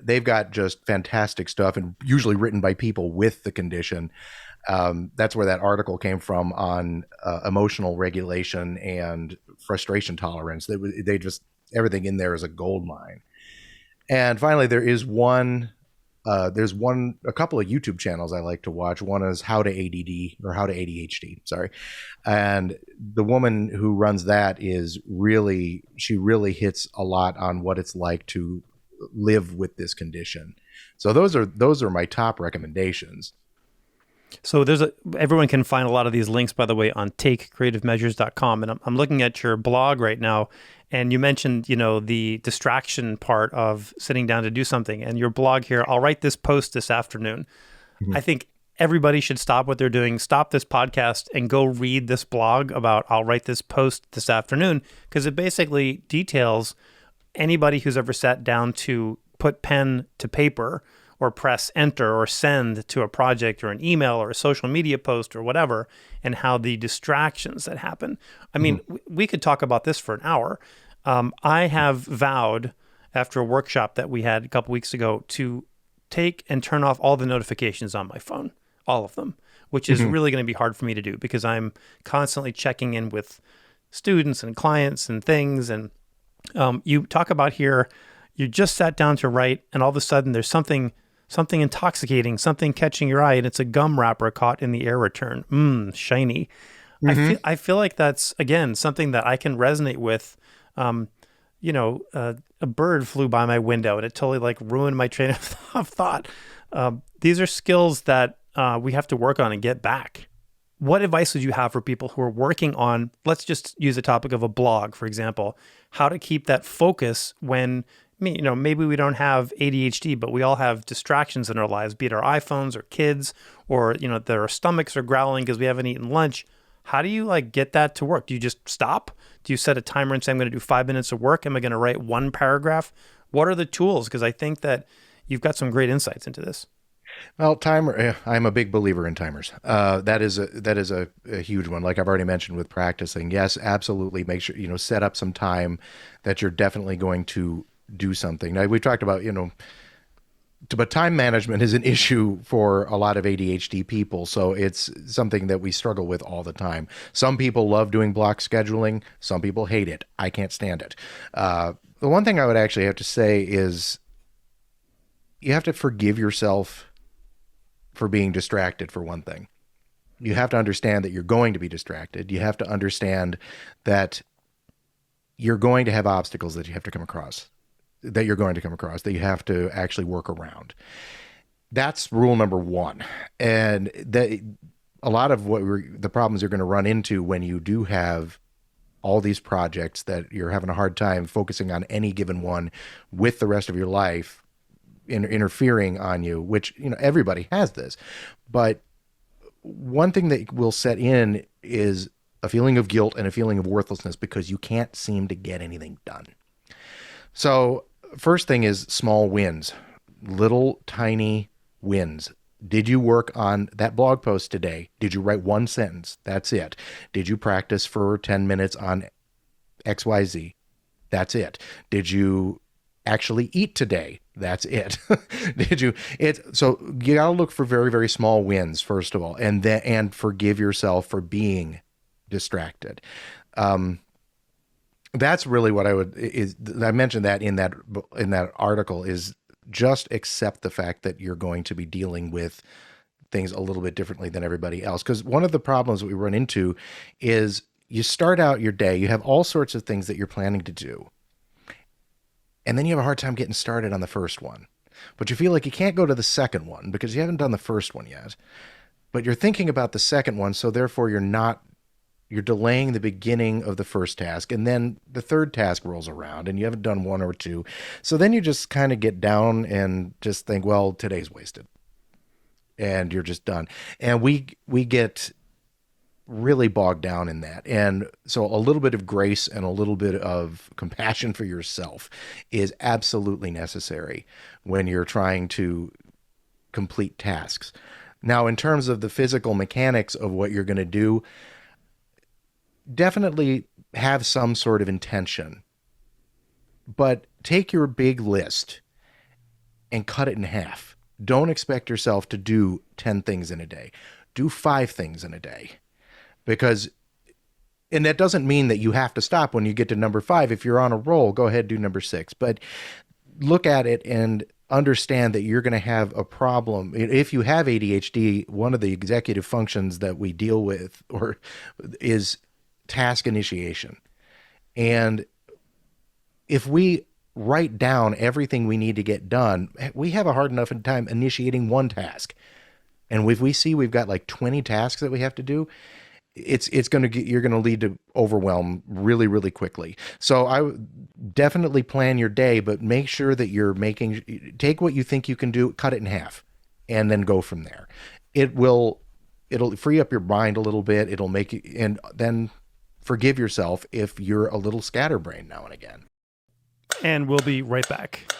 They've got just fantastic stuff, and usually written by people with the condition. That's where that article came from on emotional regulation and frustration tolerance. They just, everything in there is a gold mine. And finally, there's a couple of YouTube channels I like to watch. One is How to ADD or How to ADHD, sorry. And the woman who runs that she really hits a lot on what it's like to live with this condition. So those are my top recommendations. So everyone can find a lot of these links, by the way, on takecreativemeasures.com. And I'm looking at your blog right now, and you mentioned, the distraction part of sitting down to do something. And your blog here, I'll write this post this afternoon. Mm-hmm. I think everybody should stop what they're doing, stop this podcast, and go read this blog about I'll write this post this afternoon, because it basically details anybody who's ever sat down to put pen to paper or press enter or send to a project or an email or a social media post or whatever, and how the distractions that happen. I mean, we could talk about this for an hour. I have vowed after a workshop that we had a couple weeks ago to take and turn off all the notifications on my phone, all of them, which is really going to be hard for me to do because I'm constantly checking in with students and clients and things. And you talk about here, you just sat down to write, and all of a sudden there's something intoxicating, something catching your eye, and it's a gum wrapper caught in the air return. Shiny. I feel like that's, again, something that I can resonate with. A bird flew by my window and it totally ruined my train of thought. These are skills that we have to work on and get back. What advice would you have for people who are working on, let's just use the topic of a blog, for example, how to keep that focus when maybe we don't have ADHD, but we all have distractions in our lives, be it our iPhones or kids, or, their stomachs are growling because we haven't eaten lunch. How do you get that to work? Do you just stop? Do you set a timer and say, I'm going to do 5 minutes of work? Am I going to write one paragraph? What are the tools? Because I think that you've got some great insights into this. Well, timer. I'm a big believer in timers. That is a huge one. Like I've already mentioned with practicing. Yes, absolutely. Make sure, set up some time that you're definitely going to do something. Now, we talked about, but time management is an issue for a lot of ADHD people. So it's something that we struggle with all the time. Some people love doing block scheduling. Some people hate it. I can't stand it. The one thing I would actually have to say is you have to forgive yourself for being distracted, for one thing. You have to understand that you're going to be distracted. You have to understand that you're going to have obstacles that you have to come across. That you have to actually work around. That's rule number one. And a lot of the problems you're going to run into when you do have all these projects that you're having a hard time focusing on any given one with the rest of your life interfering on you, which, everybody has this. But one thing that will set in is a feeling of guilt and a feeling of worthlessness because you can't seem to get anything done. So first thing is small wins, little tiny wins. Did you work on that blog post today? Did you write one sentence? That's it. Did you practice for 10 minutes on XYZ? That's it. Did you actually eat today? That's it. So you gotta look for very, very small wins, first of all, and forgive yourself for being distracted. That's really what I mentioned that in that article is just accept the fact that you're going to be dealing with things a little bit differently than everybody else. Because one of the problems that we run into is you start out your day, you have all sorts of things that you're planning to do. And then you have a hard time getting started on the first one. But you feel like you can't go to the second one because you haven't done the first one yet. But you're thinking about the second one, so therefore you're not You're delaying the beginning of the first task, and then the third task rolls around and you haven't done one or two. So then you just kind of get down and just think, well, today's wasted. And you're just done. And we get really bogged down in that. And so a little bit of grace and a little bit of compassion for yourself is absolutely necessary when you're trying to complete tasks. Now, in terms of the physical mechanics of what you're going to do, definitely have some sort of intention, but take your big list and cut it in half. Don't expect yourself to do 10 things in a day. Do 5 things in a day. Because, and that doesn't mean that you have to stop when you get to number 5. If you're on a roll, go ahead, do number 6. But look at it and understand that you're going to have a problem. If you have ADHD, one of the executive functions that we deal with is task initiation. And if we write down everything we need to get done, we have a hard enough time initiating one task. And if we see we've got like 20 tasks that we have to do, you're going to lead to overwhelm really, really quickly. So I definitely plan your day, but make sure that take what you think you can do, cut it in half, and then go from there. It'll free up your mind a little bit. It'll make you, and then forgive yourself if you're a little scatterbrained now and again. And we'll be right back.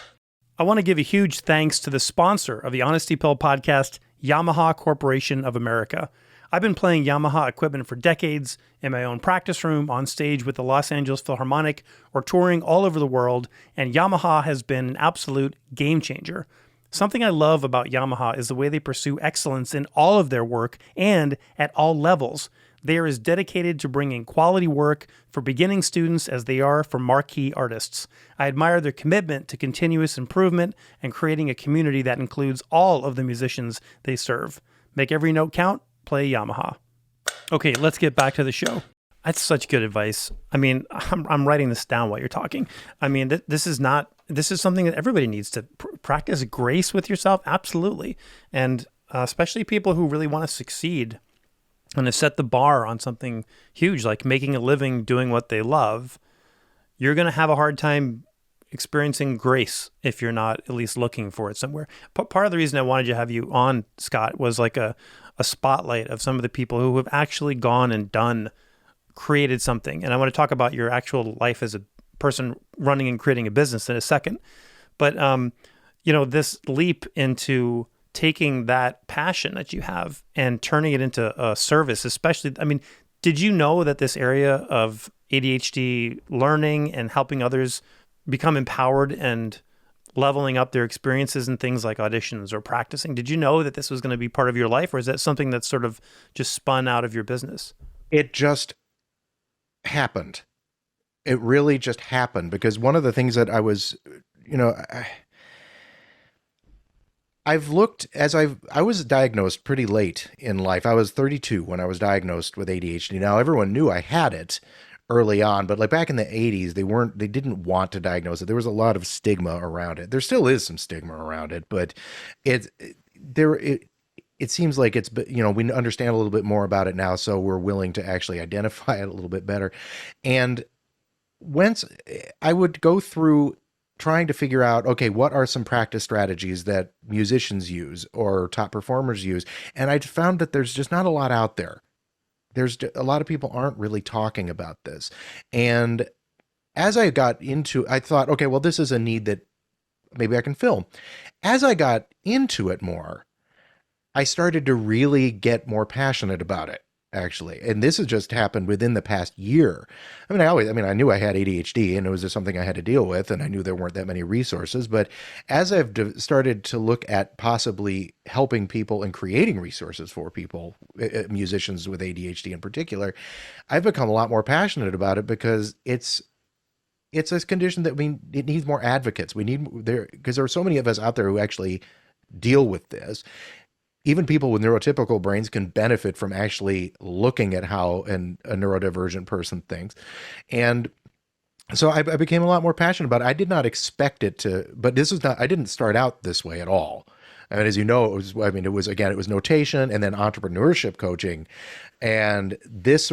I want to give a huge thanks to the sponsor of the Honesty Pill podcast, Yamaha Corporation of America. I've been playing Yamaha equipment for decades in my own practice room, on stage with the Los Angeles Philharmonic, or touring all over the world, and Yamaha has been an absolute game changer. Something I love about Yamaha is the way they pursue excellence in all of their work and at all levels. They are as dedicated to bringing quality work for beginning students as they are for marquee artists. I admire their commitment to continuous improvement and creating a community that includes all of the musicians they serve. Make every note count. Play Yamaha. Okay, let's get back to the show. That's such good advice. I mean, I'm writing this down while you're talking. I mean, this is something that everybody needs to practice grace with yourself. Absolutely. And especially people who really want to succeed and to set the bar on something huge, like making a living doing what they love. You're going to have a hard time experiencing grace if you're not at least looking for it somewhere. Part of the reason I wanted to have you on, Scott, was like a spotlight of some of the people who have actually gone and created something. And I want to talk about your actual life as a person running and creating a business in a second. But, this leap into taking that passion that you have and turning it into a service, especially, I mean, did you know that this area of ADHD learning and helping others become empowered and leveling up their experiences in things like auditions or practicing, did you know that this was going to be part of your life, or is that something that's sort of just spun out of your business? It just happened. It really just happened, because one of the things that I was, I've looked I was diagnosed pretty late in life. I was 32 when I was diagnosed with ADHD. Now everyone knew I had it early on, but like back in the 80s, they didn't want to diagnose it. There was a lot of stigma around it. There still is some stigma around it, but it seems like it's, we understand a little bit more about it now, so we're willing to actually identify it a little bit better. And once I would go through trying to figure out, okay, what are some practice strategies that musicians use or top performers use? And I found that there's just not a lot out there. There's a lot of people aren't really talking about this. And as I got into, I thought, okay, well, this is a need that maybe I can fill. As I got into it more, I started to really get more passionate about it, actually. And this has just happened within the past year. I I knew I had ADHD and it was just something I had to deal with, and I knew there weren't that many resources. But as I've started to look at possibly helping people and creating resources for people, musicians with ADHD in particular, I've become a lot more passionate about it, because it's a condition that it needs more advocates. Because there are so many of us out there who actually deal with this. Even people with neurotypical brains can benefit from actually looking at how a neurodivergent person thinks. And so I became a lot more passionate about it. I did not expect it to, but I didn't start out this way at all. I mean, as you know, it was notation and then entrepreneurship coaching. And this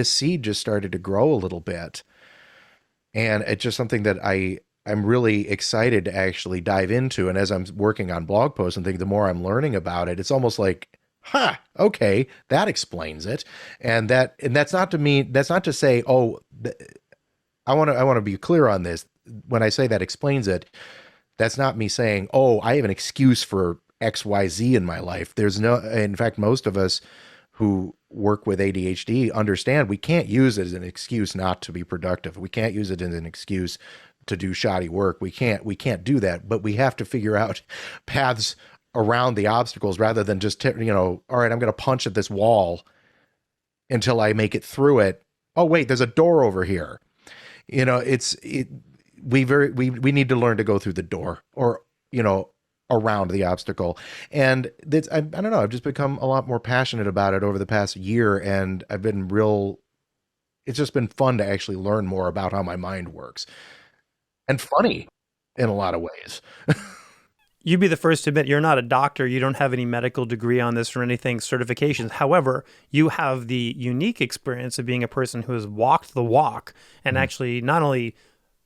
seed just started to grow a little bit. And it's just something that I'm really excited to actually dive into. And as I'm working on blog posts and things, the more I'm learning about it, it's almost like, okay, that explains it. And that's not to me, that's not to say, I want to be clear on this. When I say that explains it, that's not me saying, oh, I have an excuse for XYZ in my life. There's no, in fact, most of us who work with ADHD understand we can't use it as an excuse not to be productive. We can't use it as an excuse to do shoddy work. We can't do that, but we have to figure out paths around the obstacles rather than just, all right, I'm going to punch at this wall until I make it through it. Oh, wait, there's a door over here. We need to learn to go through the door or, around the obstacle. And I don't know, I've just become a lot more passionate about it over the past year. And it's just been fun to actually learn more about how my mind works, and funny in a lot of ways. You'd be the first to admit you're not a doctor. You don't have any medical degree on this or anything, certifications. However, you have the unique experience of being a person who has walked the walk and actually not only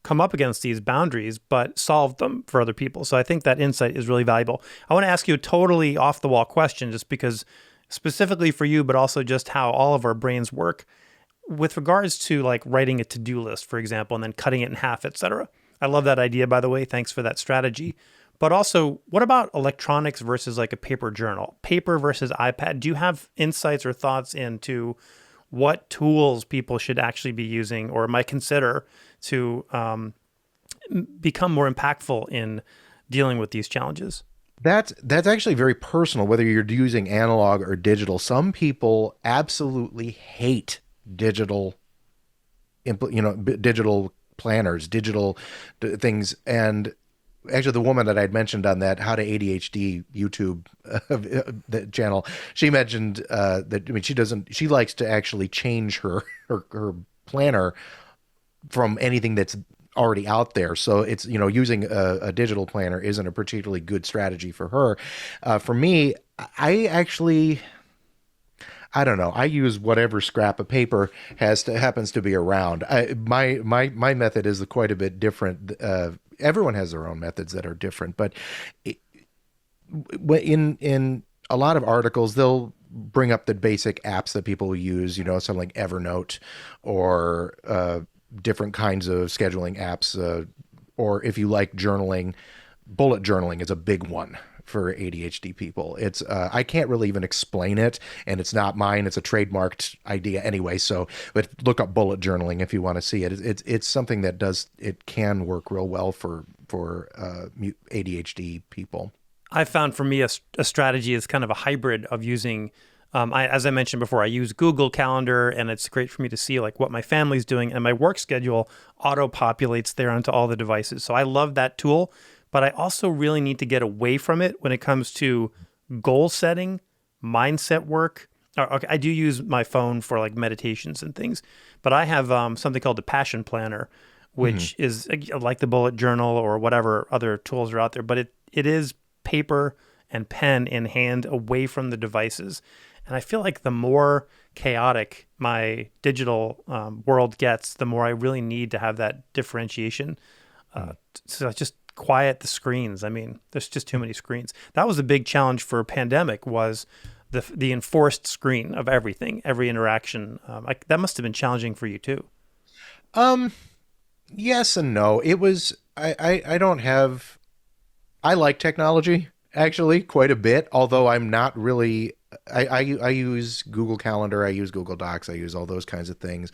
come up against these boundaries, but solved them for other people. So I think that insight is really valuable. I want to ask you a totally off the wall question, just because specifically for you, but also just how all of our brains work with regards to like writing a to-do list, for example, and then cutting it in half, etc. I love that idea, by the way. Thanks for that strategy. But also, what about electronics versus like a paper journal? Paper versus iPad? Do you have insights or thoughts into what tools people should actually be using or might consider to become more impactful in dealing with these challenges? That's actually very personal, whether you're using analog or digital. Some people absolutely hate digital, digital planners, digital things. And actually, the woman that I'd mentioned on that How to ADHD YouTube the channel, she mentioned she likes to actually change her planner from anything that's already out there. So it's, using a digital planner isn't a particularly good strategy for her. For me, I don't know. I use whatever scrap of paper happens to be around. My method is quite a bit different. Everyone has their own methods that are different, but in a lot of articles, they'll bring up the basic apps that people use, something like Evernote or different kinds of scheduling apps, or if you like journaling, bullet journaling is a big one for ADHD people. It's I can't really even explain it, and it's not mine. It's a trademarked idea anyway. So, but look up bullet journaling if you want to see it. It's something that can work real well for ADHD people. I found for me a strategy is kind of a hybrid of using. As I mentioned before, I use Google Calendar, and it's great for me to see like what my family's doing, and my work schedule auto-populates there onto all the devices. So I love that tool, but I also really need to get away from it when it comes to goal setting, mindset work. Okay, I do use my phone for like meditations and things, but I have something called the Passion Planner, which is like the bullet journal or whatever other tools are out there, but it is paper and pen in hand away from the devices. And I feel like the more chaotic my digital world gets, the more I really need to have that differentiation. So just quiet the screens. I mean, there's just too many screens. That was a big challenge for a pandemic, was the enforced screen of everything, every interaction. That must have been challenging for you too. Yes and no. It was, I don't have, I like technology actually quite a bit, although I'm not really, I use Google Calendar, I use Google Docs, I use all those kinds of things.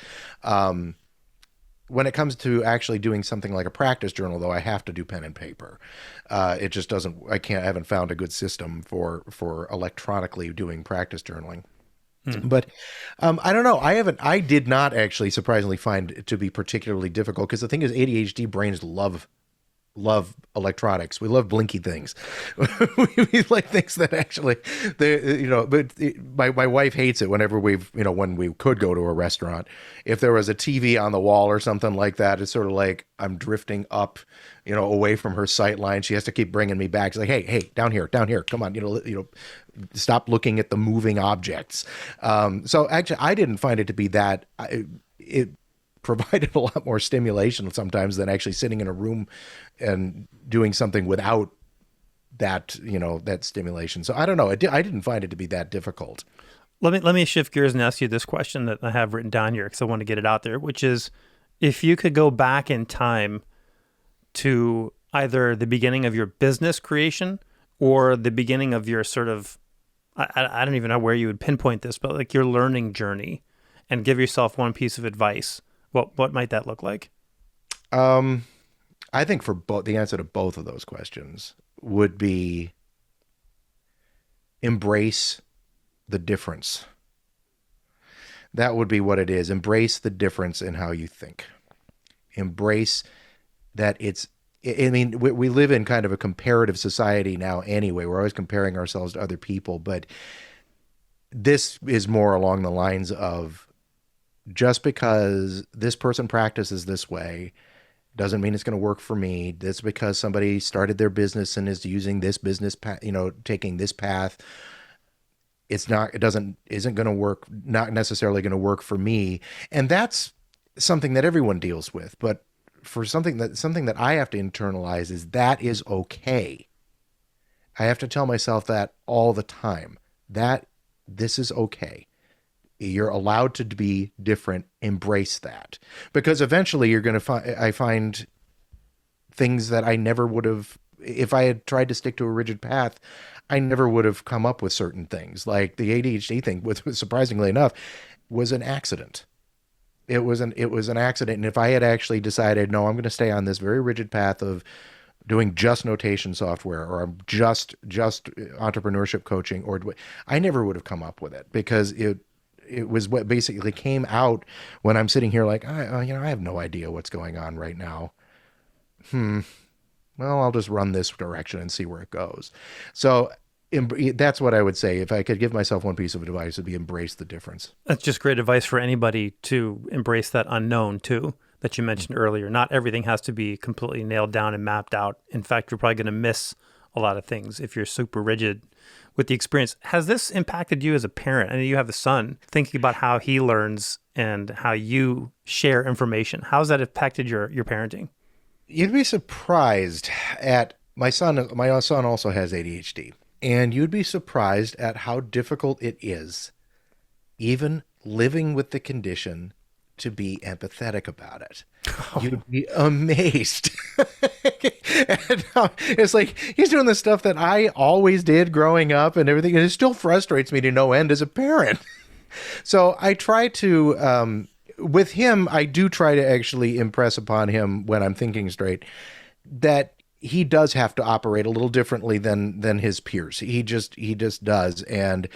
When it comes to actually doing something like a practice journal, though, I have to do pen and paper. It just doesn't, I haven't found a good system for electronically doing practice journaling. But I don't know. I did not actually surprisingly find it to be particularly difficult, because the thing is, ADHD brains love love electronics. We love blinky things. We like things that actually, but my wife hates it whenever when we could go to a restaurant, if there was a TV on the wall or something like that, it's sort of like I'm drifting up, away from her sight line. She has to keep bringing me back. She's like, hey, down here, come on, stop looking at the moving objects. So actually, I didn't find it to be that. It provided a lot more stimulation sometimes than actually sitting in a room and doing something without that, that stimulation. So I don't know. I didn't find it to be that difficult. Let me shift gears and ask you this question that I have written down here because I want to get it out there, which is, if you could go back in time to either the beginning of your business creation or the beginning of your sort of, I don't even know where you would pinpoint this, but like your learning journey, and give yourself one piece of advice, what might that look like? I think the answer to both of those questions would be embrace the difference. That would be what it is. Embrace the difference in how you think. Embrace that we live in kind of a comparative society now anyway. We're always comparing ourselves to other people, but this is more along the lines of, just because this person practices this way doesn't mean it's going to work for me. That's because somebody started their business and is using this business path, taking this path. Isn't going to work, not necessarily going to work for me. And that's something that everyone deals with. But for something that I have to internalize is that is okay. I have to tell myself that all the time, that this is okay. You're allowed to be different. Embrace that, because eventually you're going to find things that I never would have, if I had tried to stick to a rigid path, I never would have come up with certain things. Like the ADHD thing, which surprisingly enough was an accident. It was an accident. And if I had actually decided, no, I'm going to stay on this very rigid path of doing just notation software, or I'm just entrepreneurship coaching, or I never would have come up with it, because it was what basically came out when I'm sitting here like, I have no idea what's going on right now. Well, I'll just run this direction and see where it goes. So that's what I would say. If I could give myself one piece of advice, it'd be embrace the difference. That's just great advice for anybody to embrace that unknown too, that you mentioned earlier. Not everything has to be completely nailed down and mapped out. In fact, you're probably going to miss a lot of things if you're super rigid with the experience. Has this impacted you as a parent? I know you have a son. Thinking about how he learns and how you share information, how's that impacted your parenting? You'd be surprised at my son. My son also has ADHD, and you'd be surprised at how difficult it is, even living with the condition, to be empathetic about it. Oh. You'd be amazed. And, it's like he's doing the stuff that I always did growing up and everything, and it still frustrates me to no end as a parent. So I try to, with him, I do try to actually impress upon him, when I'm thinking straight, that he does have to operate a little differently than his peers. He just does. And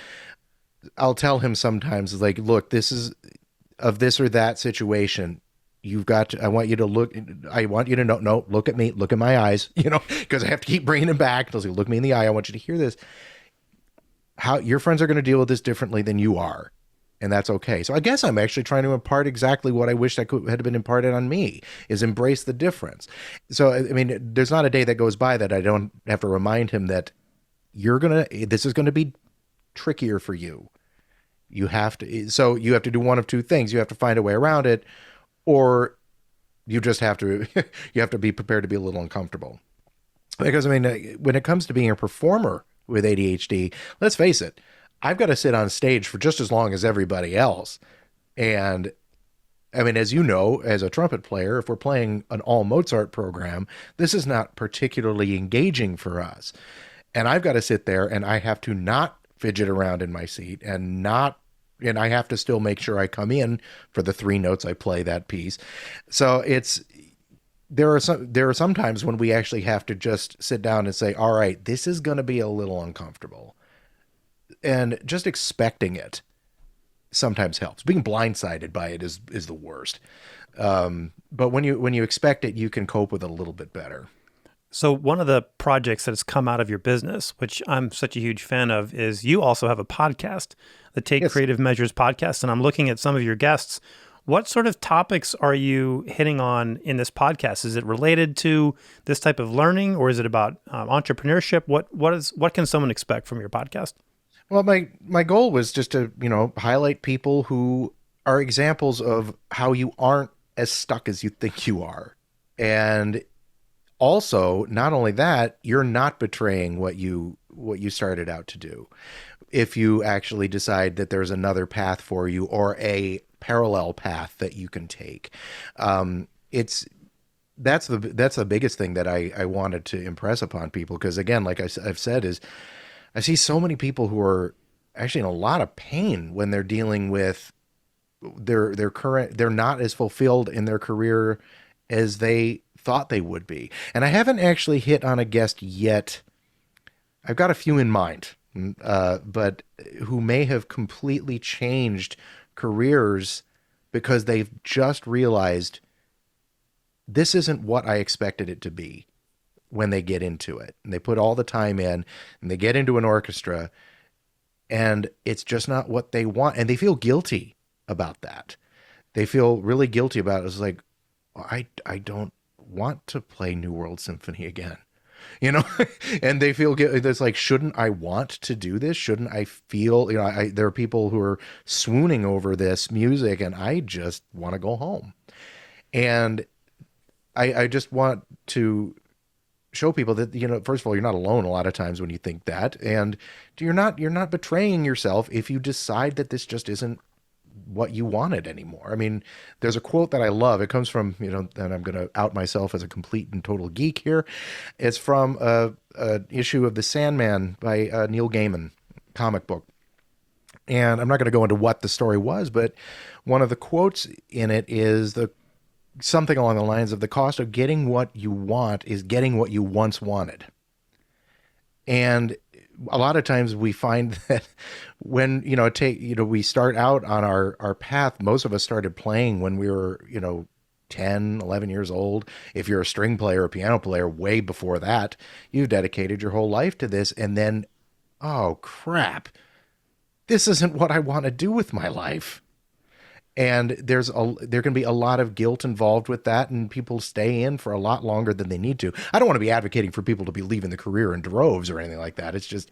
I'll tell him sometimes, like, look, this is of this or that situation. You've got to, I want you to know, no, look at me, look at my eyes, because I have to keep bringing him back. He'll say, look me in the eye. I want you to hear this. How your friends are going to deal with this differently than you are. And that's okay. So I guess I'm actually trying to impart exactly what I wished had been imparted on me, is embrace the difference. So, I mean, there's not a day that goes by that I don't have to remind him that this is going to be trickier for you. You have to do one of two things. You have to find a way around it, or you just have to, you have to be prepared to be a little uncomfortable. Because, I mean, when it comes to being a performer with ADHD, let's face it, I've got to sit on stage for just as long as everybody else. And I mean, as you know, as a trumpet player, if we're playing an all Mozart program, this is not particularly engaging for us. And I've got to sit there and I have to not fidget around in my seat and I have to still make sure I come in for the 3 notes I play that piece. So there are some times when we actually have to just sit down and say, all right, this is going to be a little uncomfortable. And just expecting it sometimes helps. Being blindsided by it is the worst. But when you expect it, you can cope with it a little bit better. So one of the projects that has come out of your business, which I'm such a huge fan of, is you also have a podcast, the Take Yes. Creative Measures podcast. And I'm looking at some of your guests. What sort of topics are you hitting on in this podcast? Is it related to this type of learning, or is it about entrepreneurship? What can someone expect from your podcast? Well, my goal was just to, highlight people who are examples of how you aren't as stuck as you think you are. And also, not only that, you're not betraying what you started out to do. If you actually decide that there's another path for you or a parallel path that you can take, it's that's the biggest thing that I wanted to impress upon people. Because again, like I've said, is I see so many people who are actually in a lot of pain when they're dealing with their current, they're not as fulfilled in their career as they thought they would be. And I haven't actually hit on a guest yet. I've got a few in mind, but who may have completely changed careers because they've just realized this isn't what I expected it to be when they get into it. And they put all the time in and they get into an orchestra and it's just not what they want. And they feel guilty about that. They feel really guilty about it. It's like, I don't want to play New World Symphony again, and they feel it's like, shouldn't I want to do this? Shouldn't I feel, there are people who are swooning over this music and I just want to go home. And I just want to show people that, first of all, you're not alone a lot of times when you think that, and you're not betraying yourself if you decide that this just isn't what you wanted anymore. I mean, there's a quote that I love. It comes from, and I'm going to out myself as a complete and total geek here. It's from a issue of The Sandman by Neil Gaiman, comic book. And I'm not going to go into what the story was, but one of the quotes in it is something along the lines of, the cost of getting what you want is getting what you once wanted. And a lot of times we find that when, we start out on our path, most of us started playing when we were, 10, 11 years old. If you're a string player or piano player, way before that, you've dedicated your whole life to this. And then, oh crap, this isn't what I want to do with my life. And there can be a lot of guilt involved with that, and people stay in for a lot longer than they need to. I don't want to be advocating for people to be leaving the career in droves or anything like that. It's just,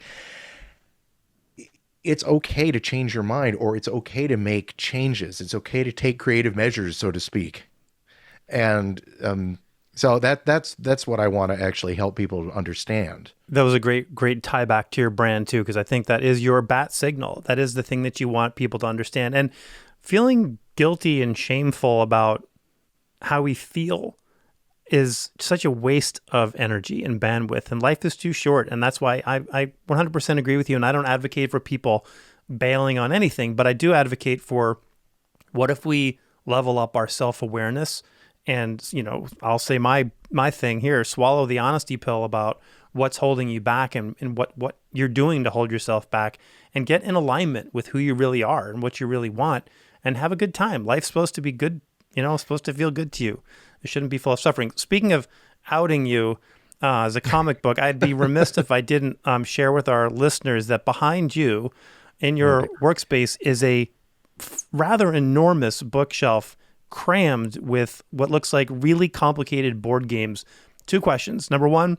it's okay to change your mind, or it's okay to make changes. It's okay to take creative measures, so to speak. And so that's what I want to actually help people understand. That was a great tie back to your brand too, because I think that is your bat signal. That is the thing that you want people to understand. And feeling guilty and shameful about how we feel is such a waste of energy and bandwidth, and life is too short. And that's why I 100% agree with you. And I don't advocate for people bailing on anything, but I do advocate for, what if we level up our self-awareness? And, I'll say my thing here, swallow the honesty pill about what's holding you back and what you're doing to hold yourself back, and get in alignment with who you really are and what you really want, and have a good time. Life's supposed to be good, supposed to feel good to you. It shouldn't be full of suffering. Speaking of outing you as a comic book, I'd be remiss if I didn't share with our listeners that behind you in your workspace is a rather enormous bookshelf crammed with what looks like really complicated board games. 2 questions. Number 1,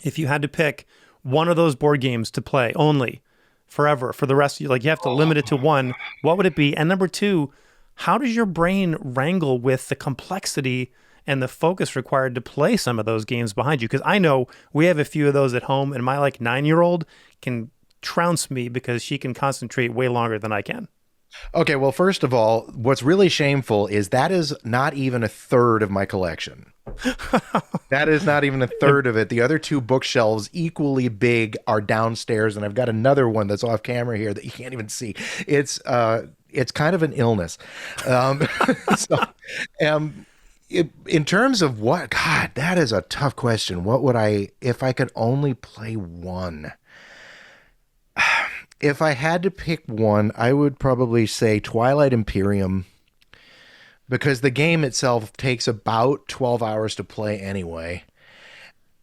if you had to pick one of those board games to play only forever for the rest of you, like you have to limit it to one, what would it be? And number 2, how does your brain wrangle with the complexity and the focus required to play some of those games behind you? Because I know we have a few of those at home, and my 9-year-old can trounce me because she can concentrate way longer than I can. Okay, well, first of all, what's really shameful is that is not even a third of my collection. That is not even a third of it. The other 2 bookshelves, equally big, are downstairs, and I've got another one that's off camera here that you can't even see. It's kind of an illness. In terms of what, God, that is a tough question. What would if I could only play one? If I had to pick one, I would probably say Twilight Imperium, because the game itself takes about 12 hours to play anyway.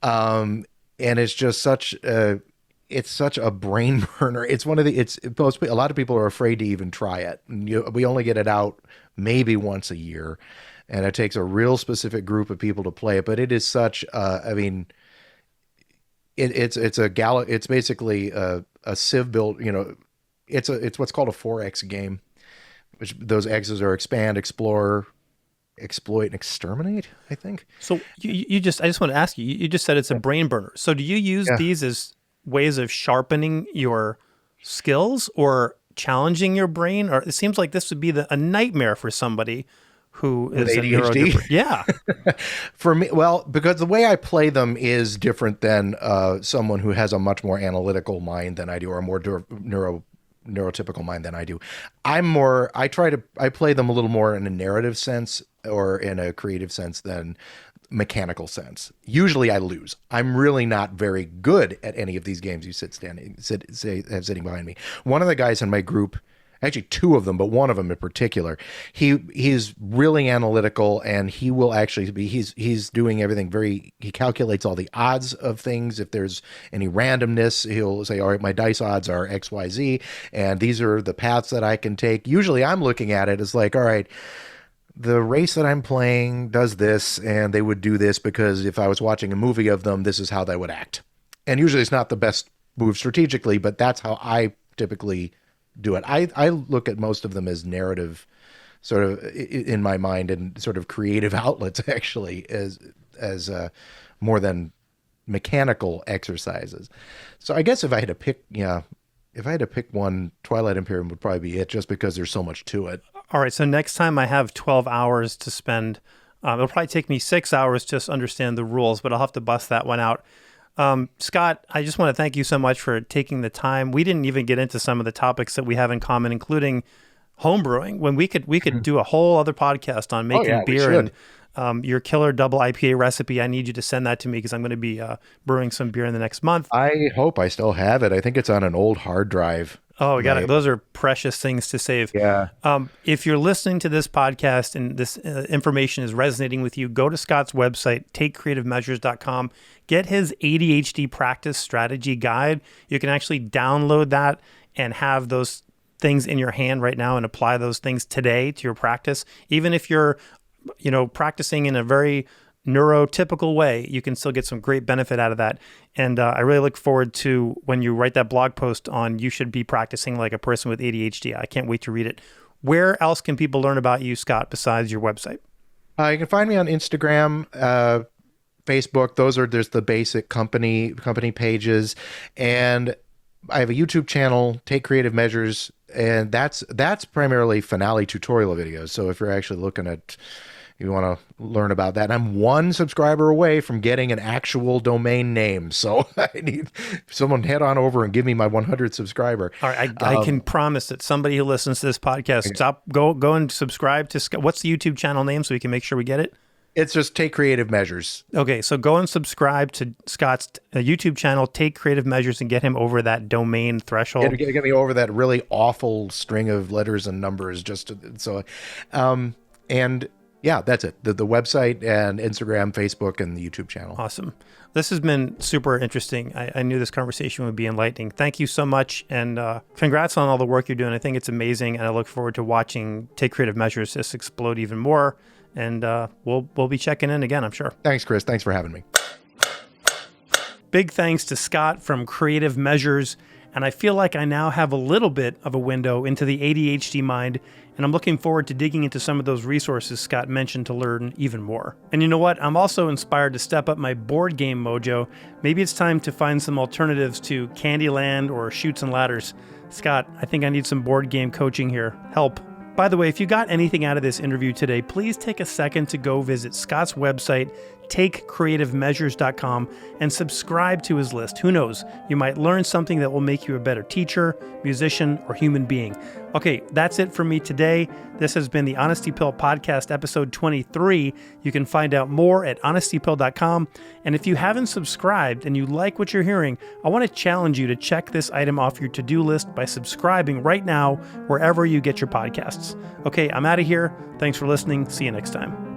And it's just such a brain burner. It's one of the, it's most, a lot of people are afraid to even try it. We only get it out maybe once a year, and it takes a real specific group of people to play it. But it is such, I mean, it's basically a civ build. It's what's called a 4X game, which those X's are expand, explore, exploit, and exterminate, I think. So I just want to ask you, you just said it's a brain burner. So do you use these as ways of sharpening your skills or challenging your brain? Or it seems like this would be a nightmare for somebody who is a ADHD? Yeah. For me, well, because the way I play them is different than someone who has a much more analytical mind than I do, or a more neurotypical mind than I do. I play them a little more in a narrative sense or in a creative sense than mechanical sense. Usually I lose. I'm really not very good at any of these games you sitting behind me. One of the guys in my group, actually two of them, but one of them in particular, he's really analytical, and he will actually be, he's doing everything he calculates all the odds of things. If there's any randomness, he'll say, all right, my dice odds are XYZ, and these are the paths that I can take. Usually I'm looking at it as like, all right, the race that I'm playing does this, and they would do this because if I was watching a movie of them, this is how they would act. And usually it's not the best move strategically, but that's how I typically do it. I look at most of them as narrative, sort of in my mind, and sort of creative outlets, actually, as more than mechanical exercises. So I guess if I had to pick, one, Twilight Imperium would probably be it, just because there's so much to it. All right, so next time I have 12 hours to spend, it'll probably take me 6 hours just to understand the rules, but I'll have to bust that one out. Scott, I just want to thank you so much for taking the time. We didn't even get into some of the topics that we have in common, including homebrewing, when we could do a whole other podcast on making beer and your killer double IPA recipe. I need you to send that to me because I'm going to be brewing some beer in the next month. I hope I still have it. I think it's on an old hard drive. Oh, we got it. Those are precious things to save. Yeah. If you're listening to this podcast and this information is resonating with you, go to Scott's website, takecreativemeasures.com. Get his ADHD practice strategy guide. You can actually download that and have those things in your hand right now and apply those things today to your practice. Even if you're, practicing in a very neurotypical way, you can still get some great benefit out of that. And I really look forward to when you write that blog post on you should be practicing like a person with ADHD. I can't wait to read it. Where else can people learn about you, Scott, besides your website? You can find me on Instagram, Facebook. There's the basic company pages, and I have a YouTube channel, Take Creative Measures, and that's primarily finale tutorial videos. So if you're actually looking at, you want to learn about that. And I'm one subscriber away from getting an actual domain name. So I need someone head on over and give me my 100th subscriber. All right. I can promise that somebody who listens to this podcast, go and subscribe to Scott. What's the YouTube channel name so we can make sure we get it? It's just Take Creative Measures. Okay. So go and subscribe to Scott's YouTube channel, Take Creative Measures, and get him over that domain threshold. Get me over that really awful string of letters and numbers. Yeah, that's it. The website and Instagram, Facebook, and the YouTube channel. Awesome. This has been super interesting. I knew this conversation would be enlightening. Thank you so much. And congrats on all the work you're doing. I think it's amazing. And I look forward to watching Take Creative Measures just explode even more. And we'll be checking in again, I'm sure. Thanks, Chris. Thanks for having me. Big thanks to Scott from Creative Measures. And I feel like I now have a little bit of a window into the ADHD mind, and I'm looking forward to digging into some of those resources Scott mentioned to learn even more. And you know what? I'm also inspired to step up my board game mojo. Maybe it's time to find some alternatives to Candyland or Chutes and Ladders. Scott, I think I need some board game coaching here. Help. By the way, if you got anything out of this interview today, please take a second to go visit Scott's website, takecreativemeasures.com, and subscribe to his list. Who knows? You might learn something that will make you a better teacher, musician, or human being. Okay, that's it for me today. This has been the Honesty Pill Podcast, episode 23. You can find out more at honestypill.com. And if you haven't subscribed and you like what you're hearing, I want to challenge you to check this item off your to-do list by subscribing right now wherever you get your podcasts. Okay, I'm out of here. Thanks for listening. See you next time.